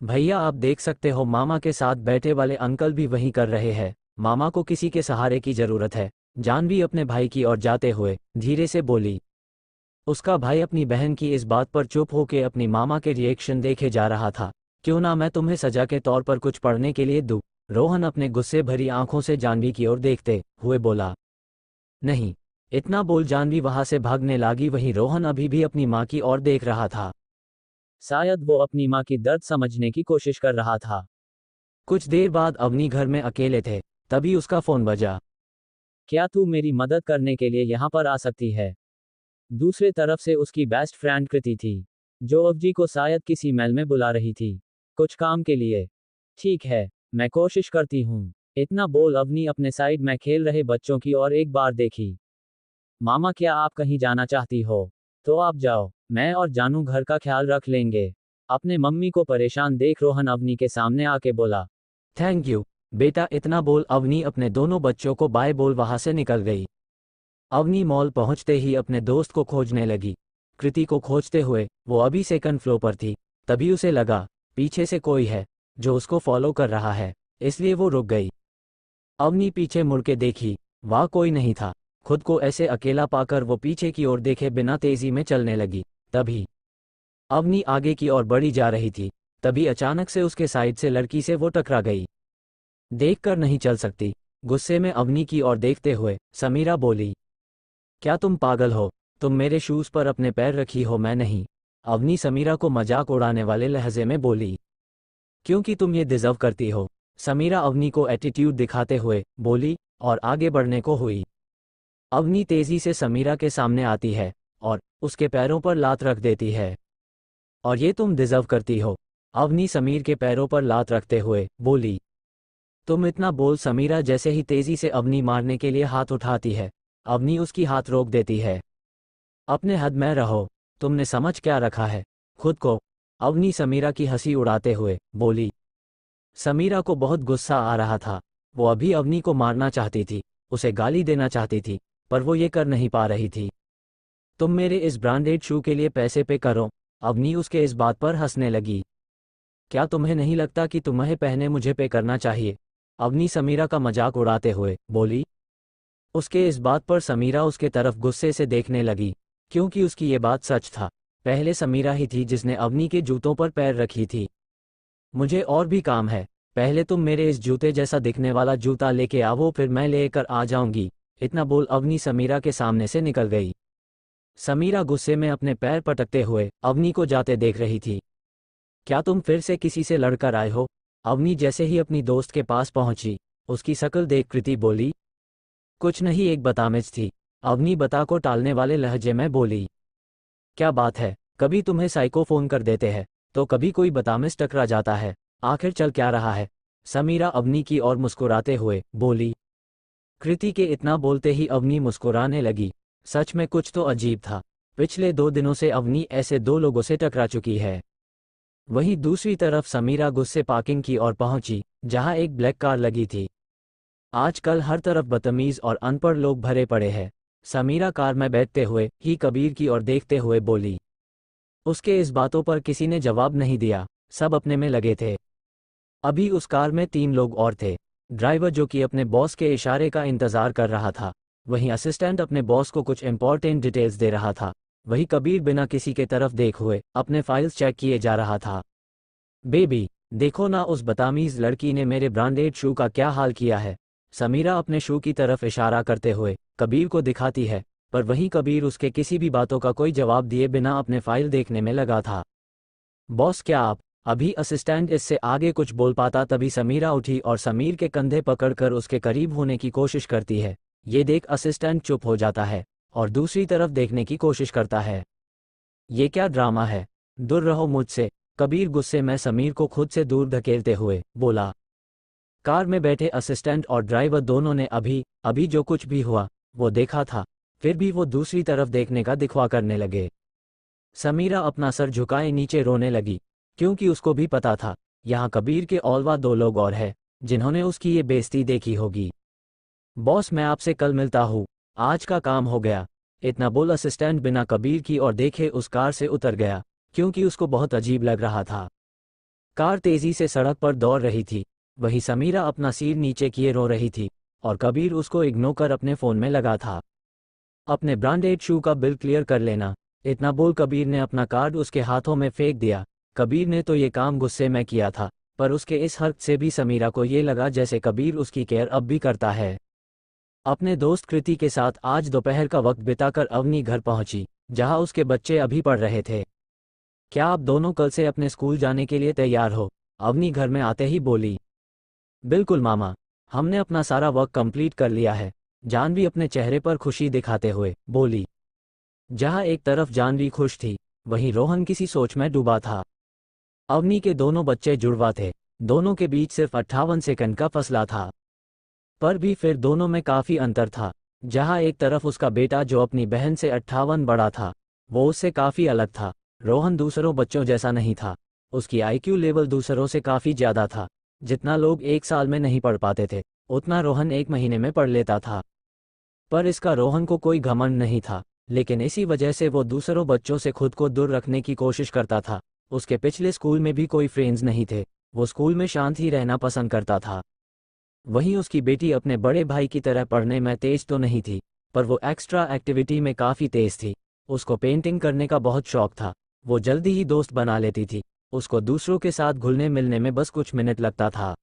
भैया आप देख सकते हो मामा के साथ बैठे वाले अंकल भी वही कर रहे हैं। मामा को किसी के सहारे की जरूरत है। जानवी अपने भाई की ओर जाते हुए धीरे से बोली। उसका भाई अपनी बहन की इस बात पर चुप होकर अपनी मामा के रिएक्शन देखे जा रहा था। क्यों ना मैं तुम्हें सजा के तौर पर कुछ पढ़ने के लिए दूं? रोहन अपने गुस्से भरी आंखों से जानवी की ओर देखते हुए बोला। नहीं। इतना बोल जानवी वहां से भागने लगी। वहीं रोहन अभी भी अपनी मां की ओर देख रहा था। शायद वो अपनी मां की दर्द समझने की कोशिश कर रहा था। कुछ देर बाद अवनी घर में अकेले थे, तभी उसका फोन बजा। क्या तू मेरी मदद करने के लिए यहाँ पर आ सकती है? दूसरे तरफ से उसकी बेस्ट फ्रेंड कृति थी, जो अवजी को शायद किसी मेल में बुला रही थी, कुछ काम के लिए। ठीक है, मैं कोशिश करती हूँ। इतना बोल अवनी अपने साइड में खेल रहे बच्चों की ओर एक बार देखी। मामा क्या आप कहीं जाना चाहती हो? तो आप जाओ, मैं और जानू घर का ख्याल रख लेंगे। अपने मम्मी को परेशान देख रोहन अवनी के सामने आके बोला। थैंक यू बेटा। इतना बोल अवनी अपने दोनों बच्चों को बाय बोल वहां से निकल गई। अवनी मॉल पहुंचते ही अपने दोस्त को खोजने लगी। कृति को खोजते हुए वो अभी सेकंड फ्लोर पर थी, तभी उसे लगा पीछे से कोई है जो उसको फॉलो कर रहा है, इसलिए वो रुक गई। अवनी पीछे मुड़ के देखी, वहां कोई नहीं था। खुद को ऐसे अकेला पाकर वो पीछे की ओर देखे बिना तेजी में चलने लगी। तभी अवनी आगे की ओर बढ़ी जा रही थी, तभी अचानक से उसके साइड से लड़की से वो टकरा गई। देखकर नहीं चल सकती, गुस्से में अवनी की ओर देखते हुए समीरा बोली। क्या तुम पागल हो? तुम मेरे शूज पर अपने पैर रखी हो, मैं नहीं। अवनी समीरा को मजाक उड़ाने वाले लहजे में बोली। क्योंकि तुम ये डिजर्व करती हो, समीरा अवनी को एटीट्यूड दिखाते हुए बोली और आगे बढ़ने को हुई। अवनी तेजी से समीरा के सामने आती है और उसके पैरों पर लात रख देती है। और ये तुम डिजर्व करती हो, अवनी समीर के पैरों पर लात रखते हुए बोली। तुम इतना बोल समीरा जैसे ही तेजी से अवनी मारने के लिए हाथ उठाती है, अवनी उसकी हाथ रोक देती है। अपने हद में रहो, तुमने समझ क्या रखा है खुद को? अवनी समीरा की हंसी उड़ाते हुए बोली। समीरा को बहुत गुस्सा आ रहा था। वो अभी अवनी को मारना चाहती थी, उसे गाली देना चाहती थी, पर वो ये कर नहीं पा रही थी। तुम मेरे इस ब्रांडेड शू के लिए पैसे पे करो। अवनी उसके इस बात पर हंसने लगी। क्या तुम्हें नहीं लगता कि तुम्हें पहने मुझे पे करना चाहिए? अवनी समीरा का मजाक उड़ाते हुए बोली। उसके इस बात पर समीरा उसके तरफ गुस्से से देखने लगी, क्योंकि उसकी ये बात सच था। पहले समीरा ही थी जिसने अवनी के जूतों पर पैर रखी थी। मुझे और भी काम है, पहले तुम मेरे इस जूते जैसा दिखने वाला जूता लेके आवो, फिर मैं लेकर आ जाऊंगी। इतना बोल अवनी समीरा के सामने से निकल गई। समीरा गुस्से में अपने पैर पटकते हुए अवनी को जाते देख रही थी। क्या तुम फिर से किसी से लड़कर आए हो? अवनी जैसे ही अपनी दोस्त के पास पहुंची, उसकी शक्ल देख कृति बोली। कुछ नहीं, एक बदतमीज थी। अवनी बता को टालने वाले लहजे में बोली। क्या बात है, कभी तुम्हें साइको फोन कर देते हैं तो कभी कोई बदतमीज टकरा जाता है, आखिर चल क्या रहा है? समीरा अवनी की ओर मुस्कुराते हुए बोली। कृति के इतना बोलते ही अवनी मुस्कुराने लगी। सच में कुछ तो अजीब था। पिछले 2 दिनों से अवनी ऐसे 2 लोगों से टकरा चुकी है। वहीं दूसरी तरफ समीरा गुस्से पार्किंग की ओर पहुंची, जहां एक ब्लैक कार लगी थी। आजकल हर तरफ बदतमीज और अनपढ़ लोग भरे पड़े हैं। समीरा कार में बैठते हुए ही कबीर की ओर देखते हुए बोली। उसके इस बातों पर किसी ने जवाब नहीं दिया, सब अपने में लगे थे। अभी उस कार में 3 लोग और थे। ड्राइवर जो कि अपने बॉस के इशारे का इंतजार कर रहा था, वहीं असिस्टेंट अपने बॉस को कुछ इंपॉर्टेंट डिटेल्स दे रहा था, वहीं कबीर बिना किसी के तरफ देख हुए अपने फाइल्स चेक किए जा रहा था। बेबी, देखो ना उस बदतमीज लड़की ने मेरे ब्रांडेड शू का क्या हाल किया है। समीरा अपने शू की तरफ इशारा करते हुए कबीर को दिखाती है, पर वहीं कबीर उसके किसी भी बातों का कोई जवाब दिए बिना अपने फाइल देखने में लगा था। बॉस क्या आप? अभी असिस्टेंट इससे आगे कुछ बोल पाता तभी समीरा उठी और समीर के कंधे पकड़कर उसके करीब होने की कोशिश करती है। ये देख असिस्टेंट चुप हो जाता है और दूसरी तरफ देखने की कोशिश करता है। ये क्या ड्रामा है? दूर रहो मुझसे, कबीर गुस्से में समीर को खुद से दूर धकेलते हुए बोला। कार में बैठे असिस्टेंट और ड्राइवर दोनों ने अभी जो कुछ भी हुआ वो देखा था, फिर भी वो दूसरी तरफ देखने का दिखवा करने लगे। समीरा अपना सर झुकाए नीचे रोने लगी, क्योंकि उसको भी पता था यहाँ कबीर के अलावा 2 लोग और हैं जिन्होंने उसकी ये बेइज्जती देखी होगी। बॉस मैं आपसे कल मिलता हूँ, आज का काम हो गया। इतना बोल असिस्टेंट बिना कबीर की ओर देखे उस कार से उतर गया, क्योंकि उसको बहुत अजीब लग रहा था। कार तेजी से सड़क पर दौड़ रही थी, वहीं समीरा अपना सिर नीचे किए रो रही थी और कबीर उसको इग्नोर कर अपने फ़ोन में लगा था। अपने ब्रांडेड शू का बिल क्लियर कर लेना, इतना बोल कबीर ने अपना कार्ड उसके हाथों में फेंक दिया। कबीर ने तो ये काम गुस्से में किया था, पर उसके इस हरकत से भी समीरा को ये लगा जैसे कबीर उसकी केयर अब भी करता है। अपने दोस्त कृति के साथ आज दोपहर का वक्त बिताकर अवनी घर पहुंची, जहां उसके बच्चे अभी पढ़ रहे थे। क्या आप दोनों कल से अपने स्कूल जाने के लिए तैयार हो? अवनी घर में आते ही बोली। बिल्कुल मामा, हमने अपना सारा वर्क कंप्लीट कर लिया है, जानवी अपने चेहरे पर खुशी दिखाते हुए बोली। जहां एक तरफ जानवी खुश थी, वहीं रोहन किसी सोच में डूबा था। अवनी के दोनों बच्चे जुड़वा थे, दोनों के बीच सिर्फ 58 सेकंड का फसला था, पर भी फिर दोनों में काफ़ी अंतर था। जहां एक तरफ उसका बेटा जो अपनी बहन से 58 बड़ा था, वो उससे काफ़ी अलग था। रोहन दूसरों बच्चों जैसा नहीं था, उसकी आईक्यू लेवल दूसरों से काफ़ी ज़्यादा था। जितना लोग 1 साल में नहीं पढ़ पाते थे, उतना रोहन 1 महीने में पढ़ लेता था। पर इसका रोहन को कोई घमंड नहीं था, लेकिन इसी वजह से वो दूसरों बच्चों से खुद को दूर रखने की कोशिश करता था। उसके पिछले स्कूल में भी कोई फ्रेंड्स नहीं थे, वो स्कूल में शांत ही रहना पसंद करता था। वहीं उसकी बेटी अपने बड़े भाई की तरह पढ़ने में तेज तो नहीं थी, पर वो एक्स्ट्रा एक्टिविटी में काफ़ी तेज थी। उसको पेंटिंग करने का बहुत शौक था, वो जल्दी ही दोस्त बना लेती थी। उसको दूसरों के साथ घुलने मिलने में बस कुछ मिनट लगता था।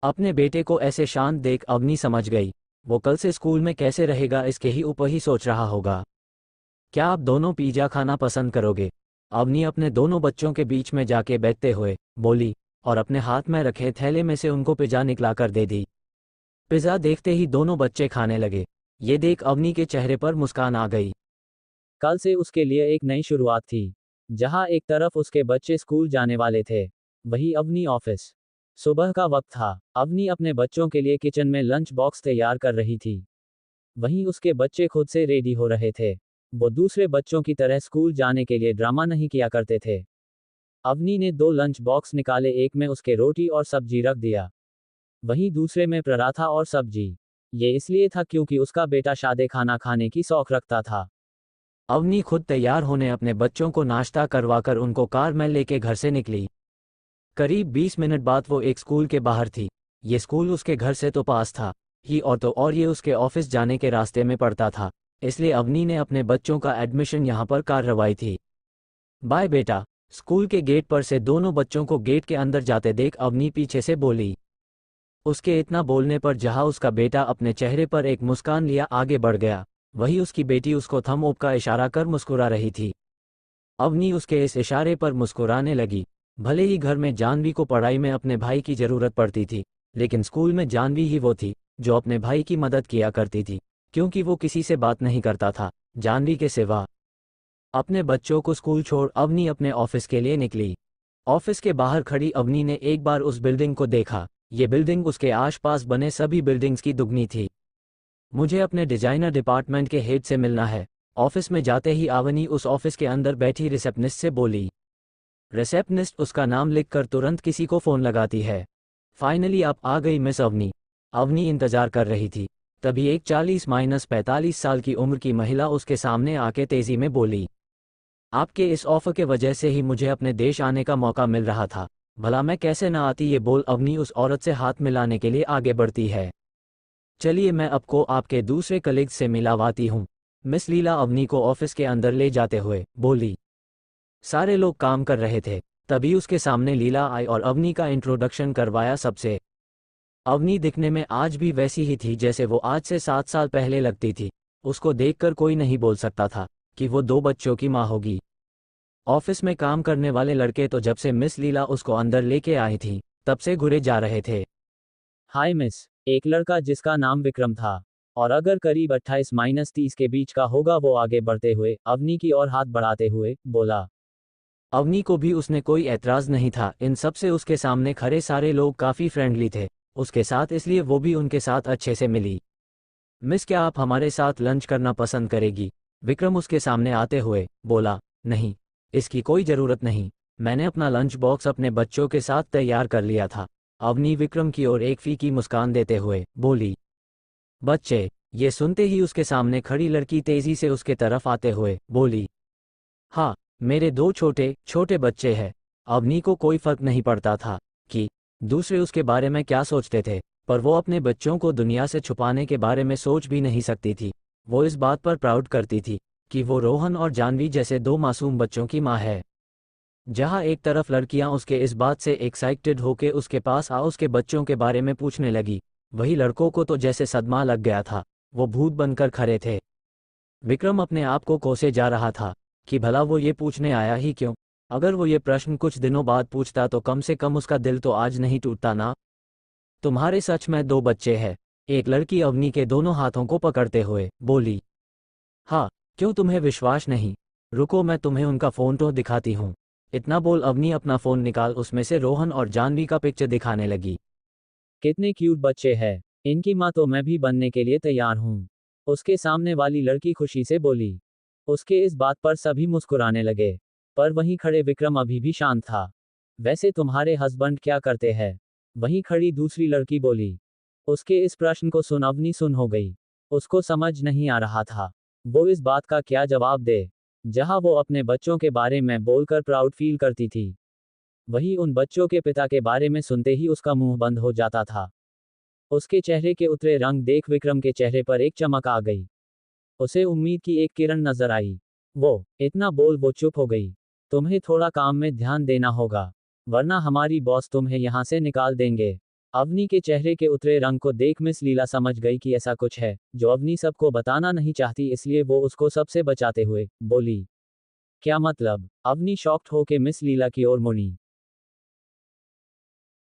अपने बेटे को ऐसे शांत देख अवनी समझ गई, वो कल से स्कूल में कैसे रहेगा इसके ही ऊपर ही सोच रहा होगा। क्या आप दोनों पिज़्ज़ा खाना पसंद करोगे? अवनी अपने दोनों बच्चों के बीच में जाके बैठते हुए बोली और अपने हाथ में रखे थैले में से उनको पिज़्ज़ा निकला कर दे दी। पिज़्ज़ा देखते ही दोनों बच्चे खाने लगे। ये देख अवनी के चेहरे पर मुस्कान आ गई। कल से उसके लिए एक नई शुरुआत थी। जहां एक तरफ उसके बच्चे स्कूल जाने वाले थे, वहीं अवनी ऑफिस। सुबह का वक्त था, अवनी अपने बच्चों के लिए किचन में लंच बॉक्स तैयार कर रही थी। वहीं उसके बच्चे खुद से रेडी हो रहे थे। वो दूसरे बच्चों की तरह स्कूल जाने के लिए ड्रामा नहीं किया करते थे। अवनी ने 2 लंच बॉक्स निकाले, एक में उसके रोटी और सब्जी रख दिया, वहीं दूसरे में पराठा और सब्जी। ये इसलिए था क्योंकि उसका बेटा सादे खाना खाने की शौक रखता था। अवनी खुद तैयार होने अपने बच्चों को नाश्ता करवाकर उनको कार में लेके घर से निकली। करीब 20 मिनट बाद वो एक स्कूल के बाहर थी। ये स्कूल उसके घर से तो पास था ही और ये उसके ऑफिस जाने के रास्ते में पड़ता था, इसलिए अवनी ने अपने बच्चों का एडमिशन यहाँ पर करवाई थी। बाय बेटा, स्कूल के गेट पर से दोनों बच्चों को गेट के अंदर जाते देख अवनी पीछे से बोली। उसके इतना बोलने पर जहां उसका बेटा अपने चेहरे पर एक मुस्कान लिया आगे बढ़ गया, वहीं उसकी बेटी उसको थंब अप का इशारा कर मुस्कुरा रही थी। अवनी उसके इस इशारे पर मुस्कुराने लगी। भले ही घर में जानवी को पढ़ाई में अपने भाई की जरूरत पड़ती थी, लेकिन स्कूल में जानवी ही वो थी जो अपने भाई की मदद किया करती थी, क्योंकि वो किसी से बात नहीं करता था जानवी के सिवा। अपने बच्चों को स्कूल छोड़ अवनी अपने ऑफिस के लिए निकली। ऑफिस के बाहर खड़ी अवनी ने एक बार उस बिल्डिंग को देखा। ये बिल्डिंग उसके आसपास बने सभी बिल्डिंग्स की दुगनी थी। मुझे अपने डिजाइनर डिपार्टमेंट के हेड से मिलना है। ऑफिस में जाते ही अवनी उस ऑफिस के अंदर बैठी रिसेप्शनिस्ट से बोली। रिसेप्शनिस्ट उसका नाम लिखकर तुरंत किसी को फोन लगाती है। फाइनली आप आ गई मिस अवनी। अवनी इंतजार कर रही थी। तभी एक 40-45 साल की उम्र की महिला उसके सामने आके तेजी में बोली, आपके इस ऑफर के वजह से ही मुझे अपने देश आने का मौका मिल रहा था, भला मैं कैसे ना आती। ये बोल अवनी उस औरत से हाथ मिलाने के लिए आगे बढ़ती है। चलिए मैं आपको आपके दूसरे कलीग से मिलावाती हूँ। मिस लीला अवनी को ऑफिस के अंदर ले जाते हुए बोली। सारे लोग काम कर रहे थे, तभी उसके सामने लीला आई और अवनी का इंट्रोडक्शन करवाया सबसे। अवनी दिखने में आज भी वैसी ही थी जैसे वो आज से 7 साल पहले लगती थी। उसको देखकर कोई नहीं बोल सकता था कि वो 2 बच्चों की माँ होगी। ऑफिस में काम करने वाले लड़के तो जब से मिस लीला उसको अंदर लेके आई थी तब से घुरे जा रहे थे। हाय मिस, एक लड़का जिसका नाम विक्रम था और अगर करीब 28-30 के बीच का होगा, वो आगे बढ़ते हुए अवनी की ओर हाथ बढ़ाते हुए बोला। अवनी को भी उसने कोई ऐतराज नहीं था। इन सब से उसके सामने खड़े सारे लोग काफ़ी फ्रेंडली थे उसके साथ, इसलिए वो भी उनके साथ अच्छे से मिली। मिस क्या आप हमारे साथ लंच करना पसंद करेगी? विक्रम उसके सामने आते हुए बोला। नहीं, इसकी कोई ज़रूरत नहीं, मैंने अपना लंच बॉक्स अपने बच्चों के साथ तैयार कर लिया था। अवनी विक्रम की ओर एक फीकी मुस्कान देते हुए बोली। बच्चे, ये सुनते ही उसके सामने खड़ी लड़की तेजी से उसके तरफ आते हुए बोली, हाँ, मेरे 2 छोटे छोटे बच्चे हैं। अवनी को कोई फर्क नहीं पड़ता था कि दूसरे उसके बारे में क्या सोचते थे, पर वो अपने बच्चों को दुनिया से छुपाने के बारे में सोच भी नहीं सकती थी। वो इस बात पर प्राउड करती थी कि वो रोहन और जानवी जैसे 2 मासूम बच्चों की माँ है। जहाँ एक तरफ लड़कियां उसके इस बात से एक्साइटेड होके उसके पास आ उसके बच्चों के बारे में पूछने लगी, वही लड़कों को तो जैसे सदमा लग गया था। वो भूत बनकर खड़े थे। विक्रम अपने आप को कोसे जा रहा था कि भला वो ये पूछने आया ही क्यों। अगर वो ये प्रश्न कुछ दिनों बाद पूछता तो कम से कम उसका दिल तो आज नहीं टूटता ना। तुम्हारे सच में 2 बच्चे हैं? एक लड़की अवनी के दोनों हाथों को पकड़ते हुए बोली। हाँ, क्यों तुम्हें विश्वास नहीं? रुको मैं तुम्हें उनका फ़ोन तो दिखाती हूँ। इतना बोल अवनी अपना फ़ोन निकाल उसमें से रोहन और जानवी का पिक्चर दिखाने लगी। कितने क्यूट बच्चे हैं, इनकी माँ तो मैं भी बनने के लिए तैयार हूँ, उसके सामने वाली लड़की खुशी से बोली। उसके इस बात पर सभी मुस्कुराने लगे, पर वहीं खड़े विक्रम अभी भी शांत था। वैसे तुम्हारे हस्बैंड क्या करते हैं? वहीं खड़ी दूसरी लड़की बोली। उसके इस प्रश्न को सुन अवनी सुन हो गई। उसको समझ नहीं आ रहा था वो इस बात का क्या जवाब दे। जहां वो अपने बच्चों के बारे में बोलकर प्राउड फील करती थी, वहीं उन बच्चों के पिता के बारे में सुनते ही उसका मुंह बंद हो जाता था। उसके चेहरे के उतरे रंग देख विक्रम के चेहरे पर एक चमक आ गई। उसे उम्मीद की एक किरण नजर आई। वो इतना बोल वो चुप हो गई। तुम्हें थोड़ा काम में ध्यान देना होगा, वरना हमारी बॉस तुम्हें यहां से निकाल देंगे। अवनी के चेहरे के उतरे रंग को देख मिस लीला समझ गई कि ऐसा कुछ है जो अवनी सबको बताना नहीं चाहती, इसलिए वो उसको सबसे बचाते हुए बोली। क्या मतलब? अवनी शॉक्ड होके मिस लीला की ओर मुड़ी।